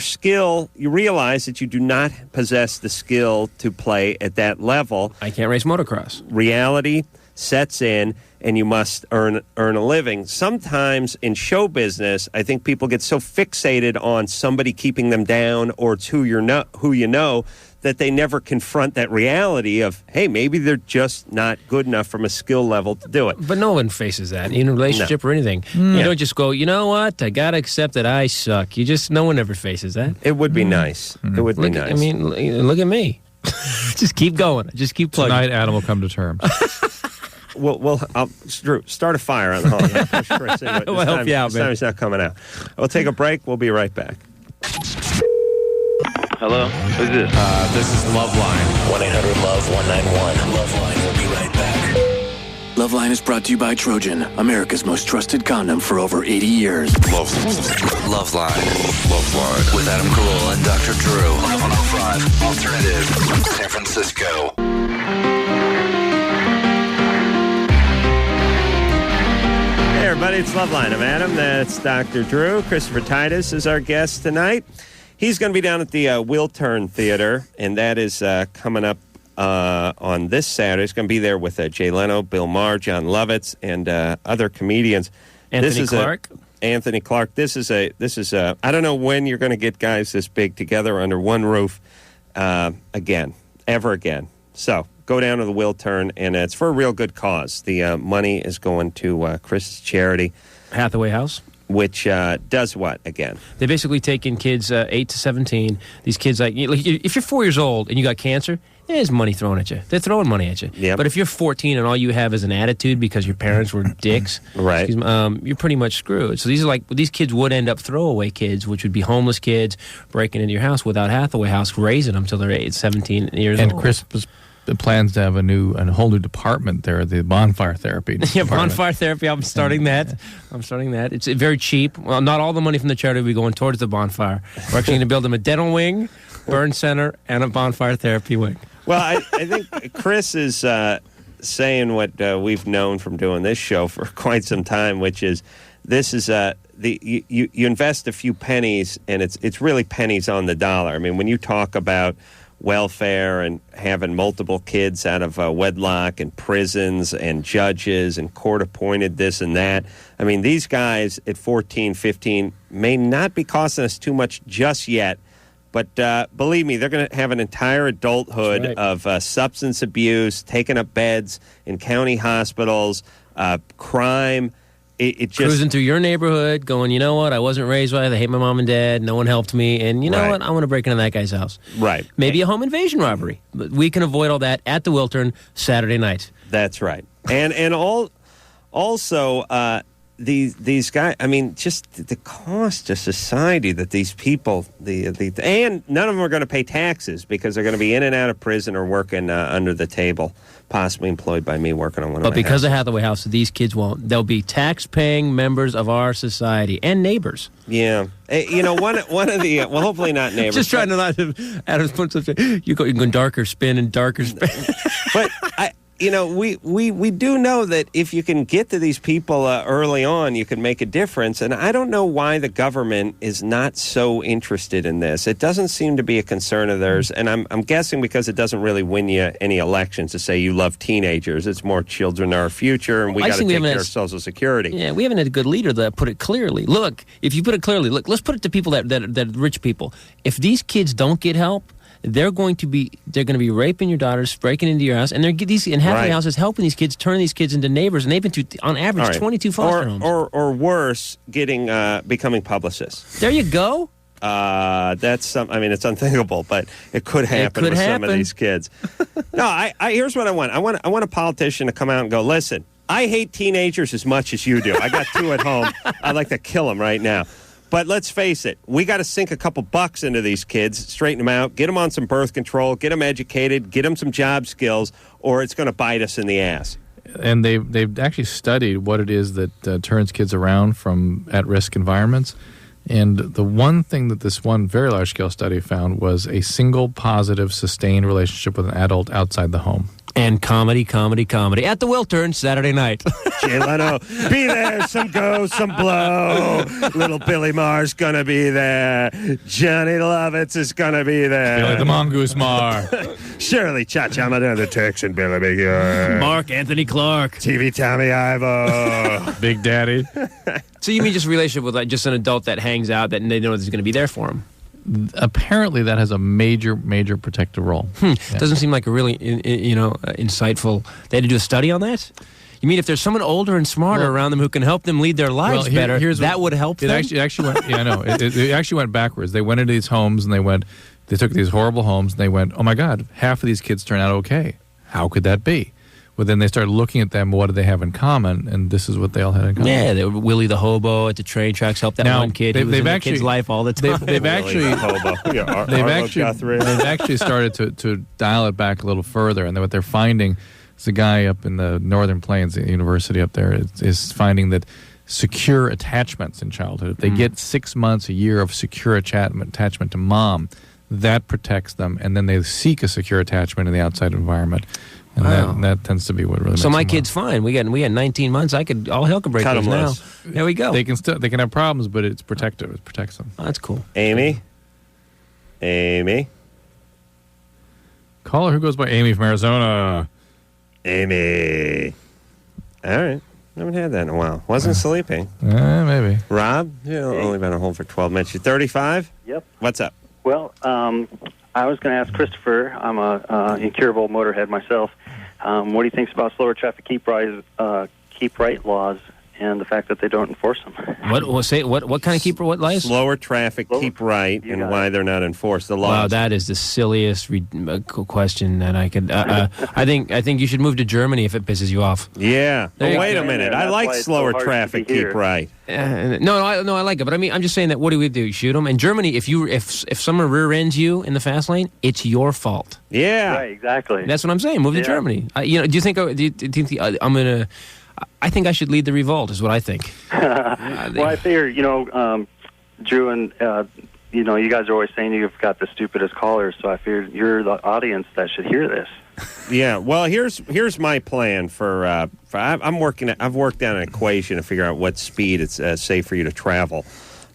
realize that you do not possess the skill to play at that level. I can't race motocross. Reality sets in, and you must earn a living. Sometimes in show business, I think people get so fixated on somebody keeping them down, or it's who you know, that they never confront that reality of, hey, maybe they're just not good enough from a skill level to do it. But no one faces that in a relationship or anything. You don't just go, you know what, I got to accept that I suck. No one ever faces that. It would be nice. It would be nice. I mean, look at me. Just keep going. Just keep plugging. Tonight, Adam will come to terms. Drew, start a fire on the hall. We'll help you out, man. This time he's not coming out. We'll take a break. We'll be right back. Hello? Who's this? This is LoveLine. 1-800-LOVE-191. LoveLine will be right back. LoveLine is brought to you by Trojan, America's most trusted condom for over 80 years. LoveLine. LoveLine. With Adam Carolla and Dr. Drew. 105 Alternative. San Francisco. Hey, everybody, it's LoveLine. I'm Adam. That's Dr. Drew. Christopher Titus is our guest tonight. He's going to be down at the Wiltern Theater, and that is coming up on this Saturday. He's going to be there with Jay Leno, Bill Maher, John Lovitz, and other comedians. Anthony Clark. Anthony Clark. This is I don't know when you're going to get guys this big together under one roof ever again. So go down to the Wiltern, and it's for a real good cause. The money is going to Chris's charity, Hathaway House. Which does what again? They basically take in kids 8 to 17. These kids, like if you're 4 years old and you got cancer, there's money thrown at you. They're throwing money at you. Yep. But if you're 14 and all you have is an attitude because your parents were dicks, right? You're pretty much screwed. So these kids would end up throwaway kids, which would be homeless kids breaking into your house without Hathaway House raising them until they're 17 years old. And Chris plans to have a whole new department there, the bonfire therapy. Yeah, bonfire therapy. I'm starting that. It's very cheap. Well, not all the money from the charity will be going towards the bonfire. We're actually going to build them a dental wing, burn center, and a bonfire therapy wing. Well, I think Chris is saying what we've known from doing this show for quite some time, which is this is you invest a few pennies, and it's really pennies on the dollar. I mean, when you talk about welfare and having multiple kids out of wedlock and prisons and judges and court-appointed this and that. I mean, these guys at 14, 15 may not be costing us too much just yet, but believe me, they're going to have an entire adulthood of substance abuse, taking up beds in county hospitals, crime. It just cruising through your neighborhood, going, you know what? I wasn't raised right. I hate my mom and dad. No one helped me, and you know what? I want to break into that guy's house. Right. Maybe a home invasion robbery, but we can avoid all that at the Wiltern Saturday night. That's right. And also these guys. I mean, just the cost to society that these people and none of them are going to pay taxes because they're going to be in and out of prison or working under the table. Possibly employed by me working on one of my But because houses. of Hathaway House, these kids won't. They'll be tax-paying members of our society and neighbors. Yeah. You know, one of the, well, hopefully not neighbors. Just trying to not Adam's put such a, you go darker spin and darker spin. But we do know that if you can get to these people early on, you can make a difference. And I don't know why the government is not so interested in this. It doesn't seem to be a concern of theirs. And I'm guessing because it doesn't really win you any elections to say you love teenagers. It's more children are our future, and we got to take care of Social Security. Yeah, we haven't had a good leader that put it clearly. Look, if you put it clearly, let's put it to people that rich people. If these kids don't get help, they're going to be raping your daughters, breaking into your house, and Hathaway House is helping these kids, turn these kids into neighbors, and they've been through, on average, 22 foster homes. Or worse, becoming publicists. There you go. It's unthinkable, but it could happen with some of these kids. No, here's what I want. I want a politician to come out and go, listen, I hate teenagers as much as you do. I got 2 at home. I'd like to kill them right now. But let's face it, we got to sink a couple bucks into these kids, straighten them out, get them on some birth control, get them educated, get them some job skills, or it's going to bite us in the ass. And they've actually studied what it is that turns kids around from at-risk environments. And the one thing that this one very large-scale study found was a single positive, sustained relationship with an adult outside the home. And comedy at the Wiltern Saturday night. Jay Leno, be there, some go, some blow. Little Billy Maher's gonna be there. Johnny Lovitz is gonna be there. Billy the Mongoose Maher. Shirley Chachama, the Texan Billy Big Mark Anthony Clark. TV Tommy Ivo. Big Daddy. So you mean just a relationship with just an adult that hangs out that they know is going to be there for them? Apparently, that has a major protective role. Yeah. Doesn't seem like a really, insightful. They had to do a study on that. You mean if there's someone older and smarter around them who can help them lead their lives better, that would help them? It actually went. Yeah, I know. It actually went backwards. They went into these homes and they took these horrible homes and they went, oh my God, half of these kids turn out okay. How could that be? But then they started looking at them. What do they have in common? And this is what they all had in common. Yeah, they were Willie the hobo at the train tracks helped that one kid. He was in the kid's life all the time. They've actually started to dial it back a little further. And what they're finding is a guy up in the Northern Plains, the university up there, is finding that secure attachments in childhood. If they get 6 months, a year of secure attachment to mom, that protects them, and then they seek a secure attachment in the outside environment. And that tends to be what really makes So my them kid's fine. We got 19 months. All hell can break loose now. There we go. They can have problems, but it's protective. It protects them. Oh, that's cool. Amy? Caller who goes by Amy from Arizona. Amy. All right. Haven't had that in a while. Wasn't sleeping. Maybe. Rob? Only been on hold for 12 minutes. You're 35? Yep. What's up? Well, I was going to ask Christopher. I'm a incurable motorhead myself. What do you think about slower traffic keep right laws and the fact that they don't enforce them? What kind of keep what laws? Slower traffic keep right and why they're not enforced. The laws. Wow, that is the silliest question that I could. I think you should move to Germany if it pisses you off. Yeah. Wait a minute. I like slower traffic keep right. No, I like it. But I mean, I'm just saying that. What do we do? Shoot them? In Germany, if someone rear ends you in the fast lane, it's your fault. Yeah. Right. Exactly. That's what I'm saying. Move to Germany. Do you think I'm gonna? I think I should lead the revolt. Is what I think. Well, I figure Drew and you guys are always saying you've got the stupidest callers, so I figured you're the audience that should hear this. Yeah. Well, here's my plan for I've worked out an equation to figure out what speed it's safe for you to travel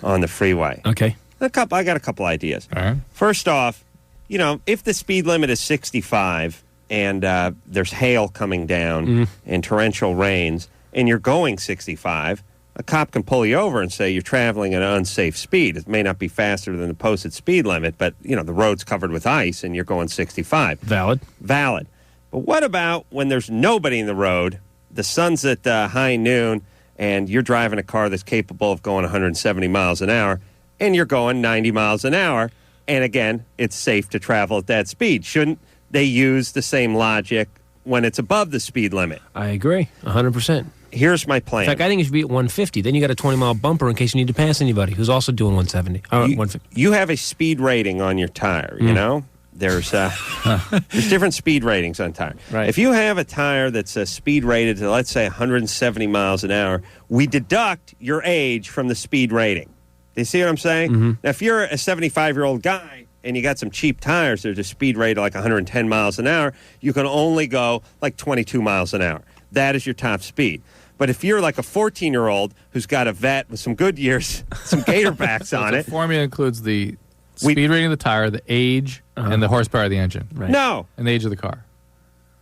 on the freeway. Okay. I got a couple ideas. All right. First off, if the speed limit is 65 and there's hail coming down and torrential rains, and you're going 65, a cop can pull you over and say you're traveling at an unsafe speed. It may not be faster than the posted speed limit, but, the road's covered with ice and you're going 65. Valid. But what about when there's nobody in the road, the sun's at high noon, and you're driving a car that's capable of going 170 miles an hour, and you're going 90 miles an hour, and again, it's safe to travel at that speed. Shouldn't they use the same logic when it's above the speed limit? I agree, 100%. Here's my plan. In fact, I think it should be at 150. Then you got a 20-mile bumper in case you need to pass anybody who's also doing 170. 150. You have a speed rating on your tire, you know? There's different speed ratings on tire. Right. If you have a tire that's speed rated to, let's say, 170 miles an hour, we deduct your age from the speed rating. Do you see what I'm saying? Mm-hmm. Now, if you're a 75-year-old guy and you got some cheap tires, there's a speed rate of like 110 miles an hour, you can only go like 22 miles an hour. That is your top speed. But if you're like a 14-year-old who's got a vet with some Goodyears, some Gatorbacks on it. The formula includes the speed rating of the tire, the age, and the horsepower of the engine. Right. No. And the age of the car.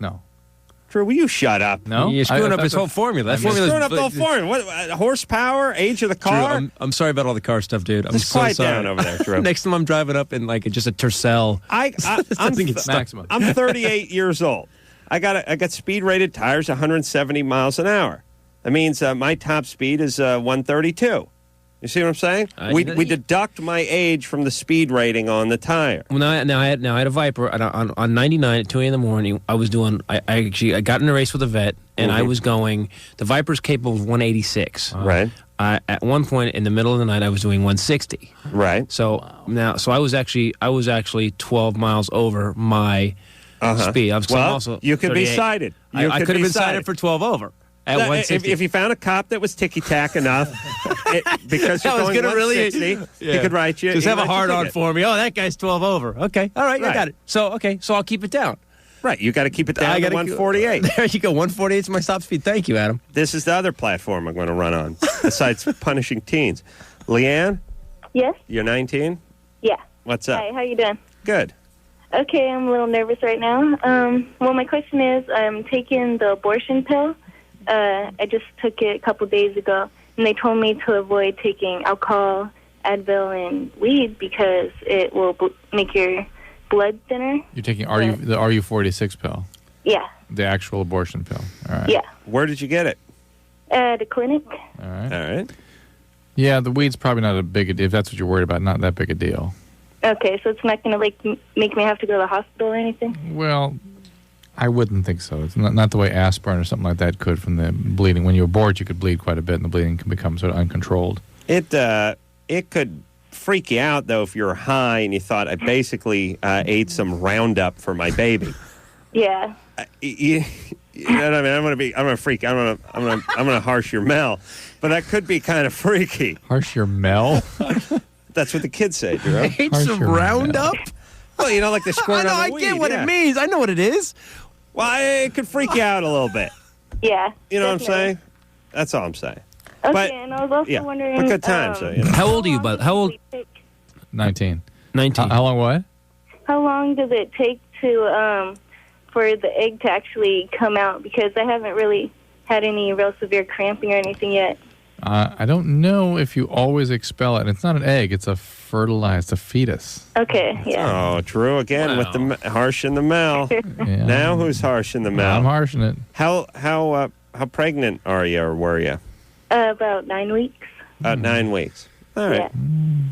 No. Drew, will you shut up? No? You're screwing up his whole formula. You're screwing up the whole formula. What, horsepower, age of the car? Drew, I'm sorry about all the car stuff, dude. I'm Just so quiet sorry. down over there, Drew. Next time I'm driving up in like just a Tercel. I'm maximum. I'm 38 years old. I got speed rated tires 170 miles an hour. That means my top speed is 132. You see what I'm saying? We deduct my age from the speed rating on the tire. Well, now I had a Viper on 99 at 2 a.m. in the morning. I was doing. I got in a race with a vet, and I was going. The Viper's capable of 186. Right. At one point in the middle of the night, I was doing 160. Right. So I was actually 12 miles over my speed. You could be 38. cited. I could have been cited for 12 over. At 160. If you found a cop that was ticky-tack enough, because you're going 160, he could write you. Just have a hard-on for me. Oh, that guy's 12 over. Okay. All right. I got it. So I'll keep it down. Right. You got to keep it down to 148. There you go. 148 is my stop speed. Thank you, Adam. This is the other platform I'm going to run on, besides punishing teens. Leanne? Yes? You're 19? Yeah. What's up? Hi, how you doing? Good. Okay, I'm a little nervous right now. Well, my question is, I'm taking the abortion pill. I just took it a couple days ago, and they told me to avoid taking alcohol, Advil, and weed because it will make your blood thinner. You're taking the RU46 pill? Yeah. The actual abortion pill. All right. Yeah. Where did you get it? At a clinic. All right. All right. Yeah, the weed's probably not a big a deal. If that's what you're worried about, not that big a deal. Okay, so it's not going to make me have to go to the hospital or anything? Well, I wouldn't think so. It's not the way aspirin or something like that could from the bleeding. When you're bored, you could bleed quite a bit, and the bleeding can become sort of uncontrolled. It could freak you out, though, if you're high and you thought, I basically ate some Roundup for my baby. Yeah. You know what I mean? I'm gonna freak. I'm gonna harsh your Mel, but that could be kind of freaky. Harsh your Mel? That's what the kids say, Drew. Ate some Roundup? Well, you know, like the squirt on the I weed. get what it means. I know what it is. Well, it could freak you out a little bit. Yeah. You know what I'm saying? That's all I'm saying. Okay, But- and I was also wondering... But good times, though, you know. How old are you, bud? How old? 19. 19. How long what? How long does it take to for the egg to actually come out? Because I haven't really had any real severe cramping or anything yet. I don't know if you always expel it. It's not an egg. It's a fertilized, a fetus. Okay, yeah. Oh, Drew again with the harsh in the Mel. Now who's harsh in the Mel? I'm harshing it. How pregnant are you or were you? About 9 weeks. About 9 weeks. All right.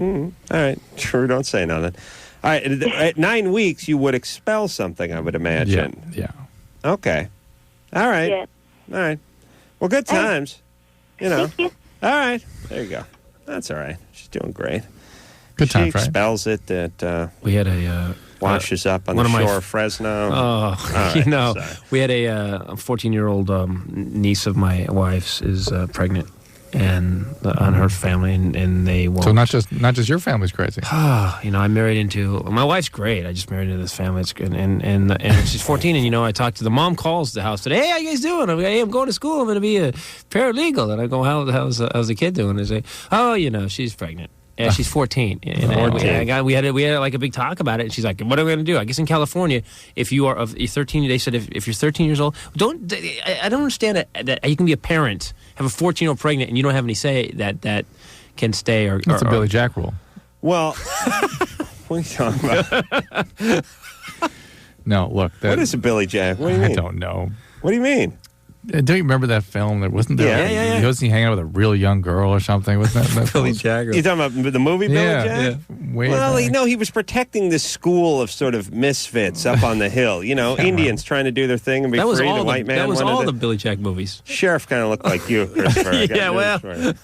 All right. Drew, don't say nothing. All right. At 9 weeks, you would expel something, I would imagine. Yeah. Okay. All right. Yeah. All right. Well, good times. You know. Thank you. All right. There you go. That's all right. She's doing great. Good times, She right? expels it. That We had a washes up on one the of my shore of Fresno. Oh, All right, you know, sorry. we had a 14-year-old niece of my wife's is pregnant, and on her family, and they won't. So not just your family's crazy. You know, I married into my wife's great. I just married into this family. It's good, and she's 14, and you know, I talked to the mom. Calls the house today. Hey, how you guys doing? I'm like, hey, I'm going to school. I'm going to be a paralegal. And I go, how's the kid doing? They say, oh, you know, she's pregnant. Yeah, she's 14. And we had like a big talk about it. And she's like, "What are we going to do?" I guess in California, if you are of 13, they said if you're 13 years old, I don't understand that you can be a parent, have a 14-year-old pregnant, and you don't have any say that can stay or. That's a Billy Jack rule. Well, what are you talking about? No, look. What is a Billy Jack? What do you mean? I don't know. What do you mean? Don't you remember that film? There wasn't there. Yeah. Wasn't he hanging out with a real young girl or something? Wasn't that Billy Jack? You talking about the movie Billy Jack? Yeah. Way Well, back. he was protecting this school of sort of misfits up on the hill. You know, Indians trying to do their thing and be That was free. all The the white man. that was wanted all to- the Billy Jack movies. Sheriff kind of looked like you, Christopher. I got Yeah, news well. for you.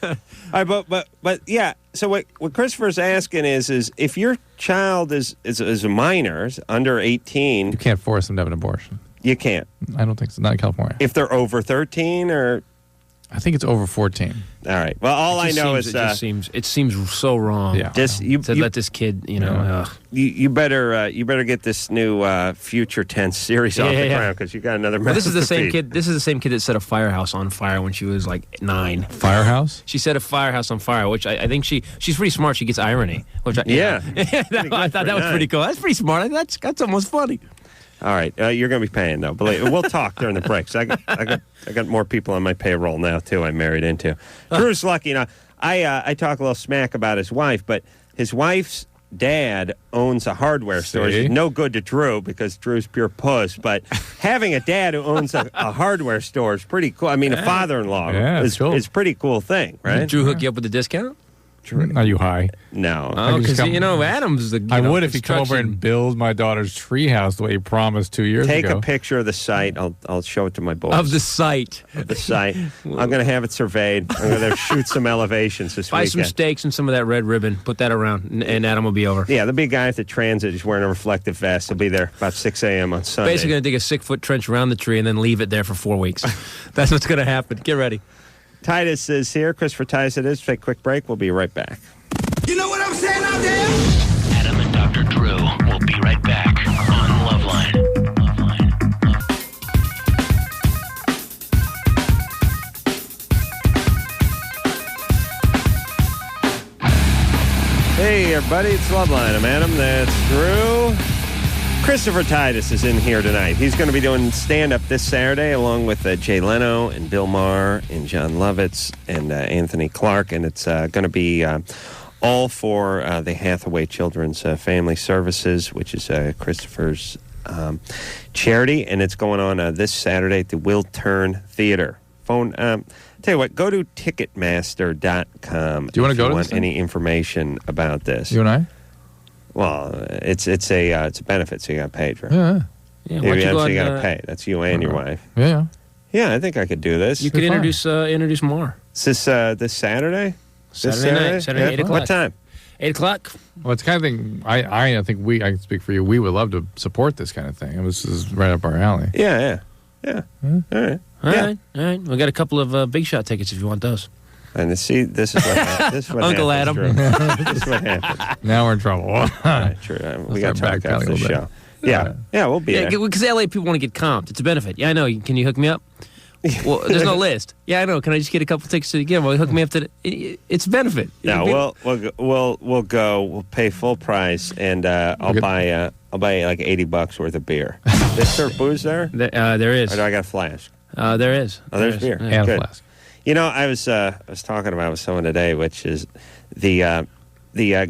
All right, but yeah. So what Christopher's asking is if your child is a minor, is under 18, You can't force them to have an abortion. you can't. I don't think so. Not in California. If they're over 13 or I think it's over 14. all right. Well, all I know is it seems so wrong. Yeah. just you let this kid, you know. you better get this new future tense series off the ground because you got another. Well, this is the same masterpiece. kid. This is the same kid that set a firehouse on fire when she was like 9. Firehouse? She set a firehouse on fire, which I think she's pretty smart. She gets irony, which I thought that was pretty cool. That's pretty smart. That's almost funny. All right, you're going to be paying though. We'll talk during the breaks. I got more people on my payroll now too. I married into. Drew's lucky. Now I talk a little smack about his wife, but his wife's dad owns a hardware store. It's no good to Drew because Drew's pure puss. But having a dad who owns a hardware store is pretty cool. I mean, a father-in-law is pretty cool thing, right? Did Drew hook you up with a discount? Are you high? No. Oh, because Adam's the. I would if you come over and build my daughter's treehouse the way you promised 2 years Take ago. a picture of the site. I'll show it to my boys. Of the site. I'm going to have it surveyed. I'm going to shoot some elevations this Buy weekend. some steaks and some of that red ribbon. Put that around, and Adam will be over. Yeah, there'll be a guy at the transit. He's wearing a reflective vest. He'll be there about 6 a.m. on Sunday. Basically, going to dig a 6-foot trench around the tree and then leave it there for 4 weeks. That's what's going to happen. Get ready. Titus is here. Christopher Titus it is. Take a quick break. We'll be right back. You know what I'm saying out there? Adam and Dr. Drew will be right back on LoveLine. Hey, everybody. It's LoveLine. I'm Adam. That's Drew. Christopher Titus is in here tonight. He's going to be doing stand-up this Saturday along with Jay Leno and Bill Maher and John Lovitz and Anthony Clark. And it's going to be all for the Hathaway Children's Family Services, which is Christopher's charity. And it's going on this Saturday at the Will Turn Theater. Tell you what, go to Ticketmaster.com. Do you want to go to want this any information about this? You and I? Well, it's a benefit, so you got paid for it. Yeah. Yeah, Maybe you you got to pay. That's you and your wife. Yeah. Yeah, I think I could do this. You could introduce more. Is this this Saturday? Saturday night, 8 o'clock. What time? 8 o'clock. Well, it's the kind of thing I think I can speak for you. We would love to support this kind of thing. This is right up our alley. Yeah. All right. All right. We got a couple of big shot tickets if you want those. And this is what happens. Uncle happens, Adam. This is what happens. Now we're in trouble. True. We got to talk after the show. Yeah, we'll be there. Because LA people want to get comped. It's a benefit. Yeah, I know. Can you hook me up? Well, there's no list. Yeah, I know. Can I just get a couple tickets to the game? Well, hook me up to it's a benefit. No, we'll go. We'll pay full price, and I'll buy like $80 worth of beer. Is there booze there? There is. Or do I got a flask? There is. There's beer and Good. a flask. You know, I was talking about with someone today, which is the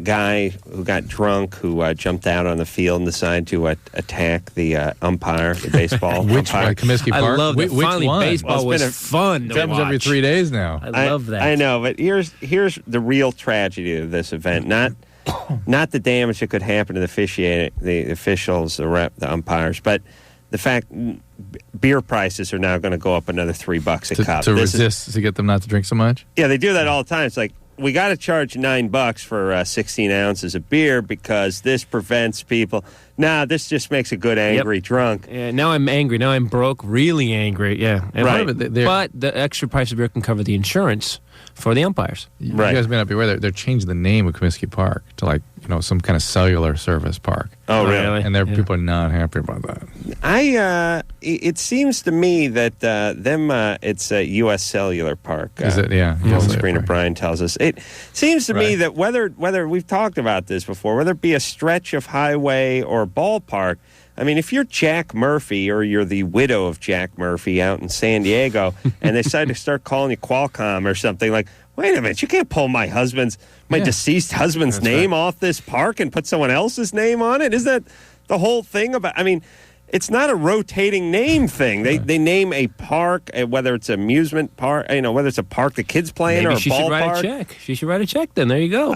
guy who got drunk, who jumped out on the field and decided to attack the umpire, the baseball which umpire. Comiskey Park? I love that. Which Finally, one? baseball was fun to It happens watch. every 3 days now. I love that. I know, but here's the real tragedy of this event. Not the damage that could happen to the officials, the umpires, but the fact beer prices are now going to go up another $3 a cup. To get them not to drink so much? Yeah, they do that all the time. It's like, we got to charge $9 for 16 ounces of beer because this prevents people. Nah, this just makes a good angry drunk. Yeah, now I'm angry. Now I'm broke, really angry. Yeah. And Right. But the extra price of beer can cover the insurance for the umpires. You guys may not be aware they're changing the name of Comiskey Park to some kind of cellular service park. Oh, really? And people are not happy about that. It seems to me that it's a U.S. Cellular Park. Is it? Yeah. Screener Brian tells us. It seems to me that whether we've talked about this before, whether it be a stretch of highway or ballpark, I mean, if you're Jack Murphy or you're the widow of Jack Murphy out in San Diego and they decide to start calling you Qualcomm or something, like, wait a minute, you can't pull my deceased husband's name off this park and put someone else's name on it? Isn't that the whole thing about, I mean, it's not a rotating name thing. They name a park, whether it's an amusement park, whether it's a park the kids play in or a ballpark. She should write a check. She should write a check then. There you go.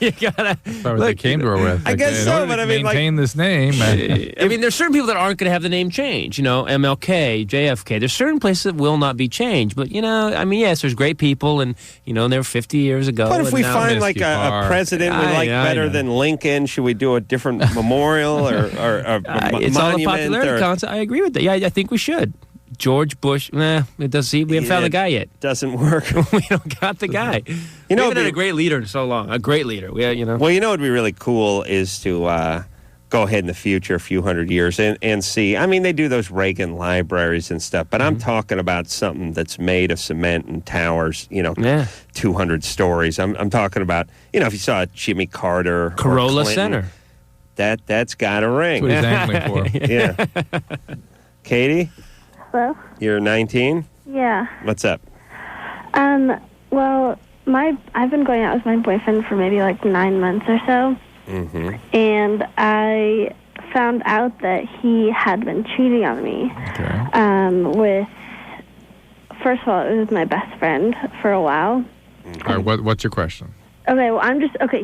You gotta. That's what they came to her with. I guess so, but I mean, maintain this name. I mean, there's certain people that aren't going to have the name change. MLK, JFK. There's certain places that will not be changed. But yes, there's great people, and they were 50 years ago. But if we find like a president we like better than Lincoln, should we do a different memorial or it's all a monument? popularity contest. I agree with that. Yeah, I think we should. George Bush, it does. See, we haven't found the guy yet. Doesn't work. We don't got the guy. We haven't had a great leader in so long. A great leader. Well, what would be really cool is to go ahead in the future, a few hundred years, and see. I mean, they do those Reagan libraries and stuff, but I'm talking about something that's made of cement and towers. 200 stories. I'm talking about. If you saw Jimmy Carter, Corolla or Clinton, Center. That's got a ring. That's what he's angling for. Yeah. Katie? Hello? You're 19? Yeah. What's up? Well, I've been going out with my boyfriend for maybe like 9 months or so. Mm-hmm. And I found out that he had been cheating on me. Okay. First of all, it was my best friend for a while. All right, what's your question? Okay, well,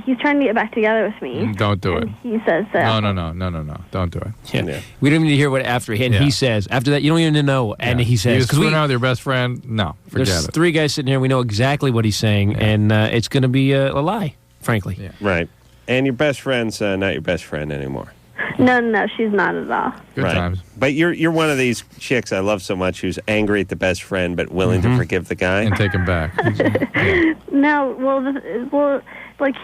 he's trying to get back together with me. Don't do it. He says that. No. Don't do it. Yeah. We don't need to hear what after he says. After that, you don't even need to know. And he says. Because we know with your best friend, no, forget there's it. 3 guys sitting here. We know exactly what he's saying. And it's going to be a lie, frankly. Yeah. Right. And your best friend's not your best friend anymore. No, she's not at all. Good times. But you're one of these chicks I love so much who's angry at the best friend but willing to forgive the guy. And take him back. No, well,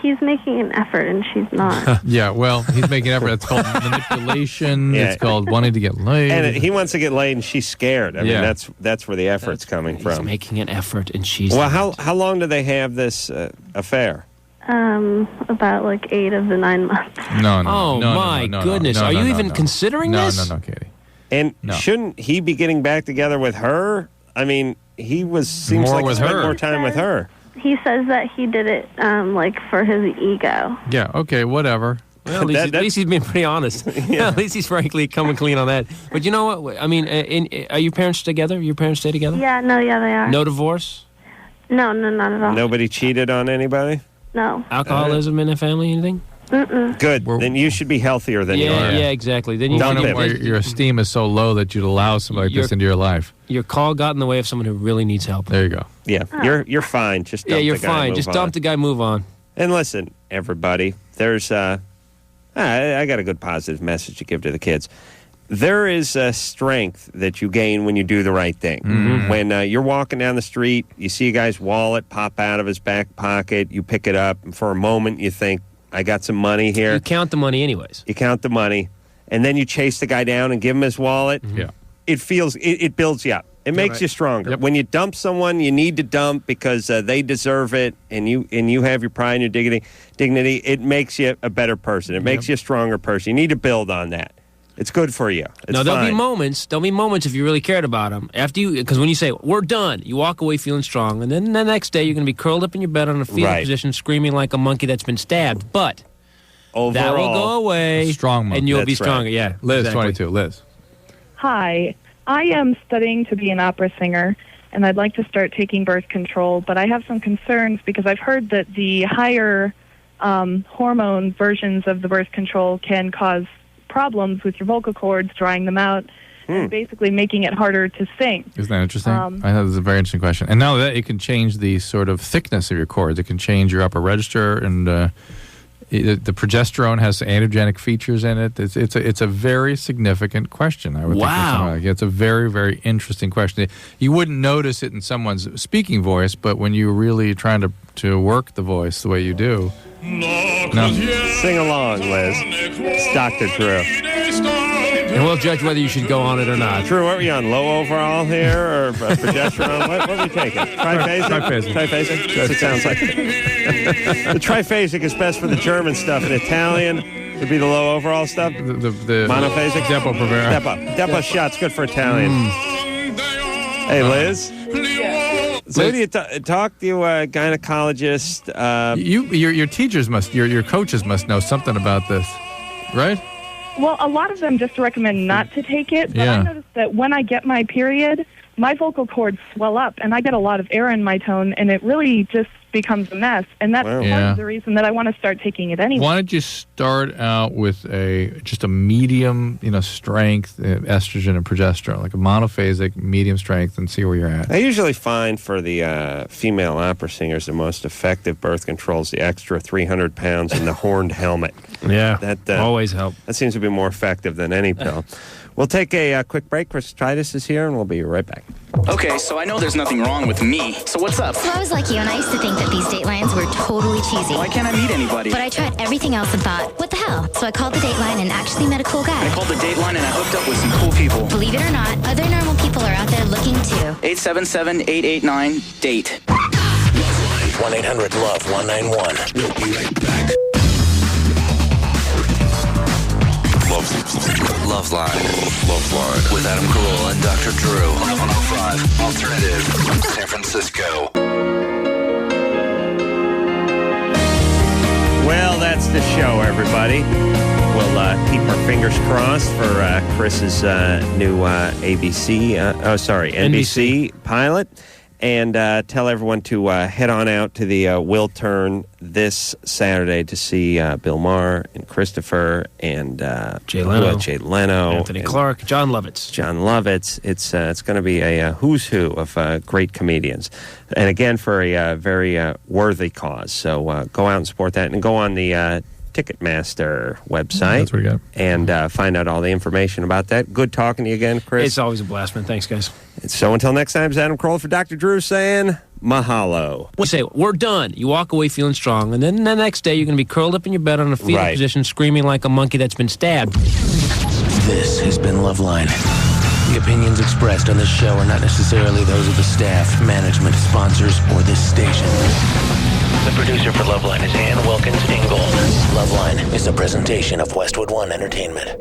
he's making an effort and she's not. Yeah, well, he's making an effort. It's called manipulation. Yeah. It's called wanting to get laid. And he wants to get laid and she's scared. I mean, that's where the effort's coming He's from. making an effort and she's Well, how long do they have this affair? About like 8 of the 9 months. No. Oh, my goodness. Are you even considering this? No, Katie. And shouldn't he be getting back together with her? I mean, seems More like he with spent her. more time with her. He says that he did it for his ego. Yeah, okay, whatever. Well, at least he's being pretty honest. At least he's frankly coming clean on that. But you know what? I mean, are your parents together? Your parents stay together? Yeah, they are. No divorce? No, not at all. Nobody cheated on anybody? No. Alcoholism in the family, anything? Good. Then you should be healthier than you are. Yeah, exactly. Then you Well, wonder why your esteem is so low that you'd allow somebody like this into your life. Your call got in the way of someone who really needs help. There you go. Yeah, you're fine. Just dump you're the guy, fine. move Just on. dump the guy, move on. And listen, everybody, there's I got a good positive message to give to the kids. There is a strength that you gain when you do the right thing. Mm-hmm. When you're walking down the street, you see a guy's wallet pop out of his back pocket, you pick it up, and for a moment you think, I got some money here. You count the money anyways. You count the money, and then you chase the guy down and give him his wallet. Yeah. It builds you up. It makes you stronger. Yep. When you dump someone, you need to dump because they deserve it, and you have your pride and your dignity. It makes you a better person. It makes you a stronger person. You need to build on that. It's good for you. It's There'll fine. be moments. There'll be moments if you really cared about them. Because when you say we're done, you walk away feeling strong, and then the next day you're going to be curled up in your bed on a fetal position, screaming like a monkey that's been stabbed. But that will go away, strong monkey. and you'll That's be stronger. right. Yeah, Liz, exactly. 22. Liz. Hi, I am studying to be an opera singer, and I'd like to start taking birth control, but I have some concerns because I've heard that the higher hormone versions of the birth control can cause problems with your vocal cords, drying them out, and basically making it harder to sing. Isn't that interesting? I thought it was a very interesting question. And now that it can change the sort of thickness of your cords. It can change your upper register, and the progesterone has androgenic features in it. It's a very significant question, I would think. Wow. It's a very, very interesting question. You wouldn't notice it in someone's speaking voice, but when you're really trying to work the voice the way you do. No. Sing along, Liz. It's Dr. Drew. And we'll judge whether you should go on it or not. Drew, what were you on? Low overall here or progesterone? what were we taking? Triphasic? Triphasic? That's what it sounds like. The triphasic is best for the German stuff. In Italian, it'd be the low overall stuff. The monophasic? Depo-Provera. Depo shot's good for Italian. Hey, Liz. So do you talk to a gynecologist? Your teachers your coaches must know something about this, right? Well, a lot of them just recommend not to take it, but I noticed that when I get my period, my vocal cords swell up, and I get a lot of air in my tone, and it really just becomes a mess. And that's part of the reason that I want to start taking it anyway. Why don't you start out with just a medium, strength estrogen and progesterone, like a monophasic medium strength, and see where you're at. I usually find for the female opera singers the most effective birth control is the extra 300 pounds in the horned helmet. Yeah, that always help. That seems to be more effective than any pill. We'll take a quick break. Chris Titus is here, and we'll be right back. Okay, so I know there's nothing wrong with me. So what's up? So I was like you, and I used to think that these Datelines were totally cheesy. Why can't I meet anybody? But I tried everything else and thought, what the hell? So I called the Dateline and actually met a cool guy. I called the Dateline and I hooked up with some cool people. Believe it or not, other normal people are out there looking too. 877-889-DATE. 1-800-LOVE-191. We'll be right back. LoveLine. With Adam Carolla and Dr. Drew on 105 Alternative San Francisco. Well, that's the show, everybody. We'll keep our fingers crossed for Chris's new NBC pilot. And tell everyone to head on out to the Will Turn this Saturday to see Bill Maher and Christopher and Jay Leno, Anthony Clark, John Lovitz. It's going to be a who's who of great comedians, and again for a very worthy cause. So go out and support that, and go on the Ticketmaster website. That's what we got. And find out all the information about that. Good talking to you again, Chris. It's always a blast, man. Thanks, guys. So until next time, it's Adam Carolla for Dr. Drew saying mahalo. We say, we're done. You walk away feeling strong, and then the next day you're going to be curled up in your bed on a fetal position, screaming like a monkey that's been stabbed. This has been LoveLine. The opinions expressed on this show are not necessarily those of the staff, management, sponsors, or this station. The producer for LoveLine is Ann Wilkins Ingold. LoveLine is a presentation of Westwood One Entertainment.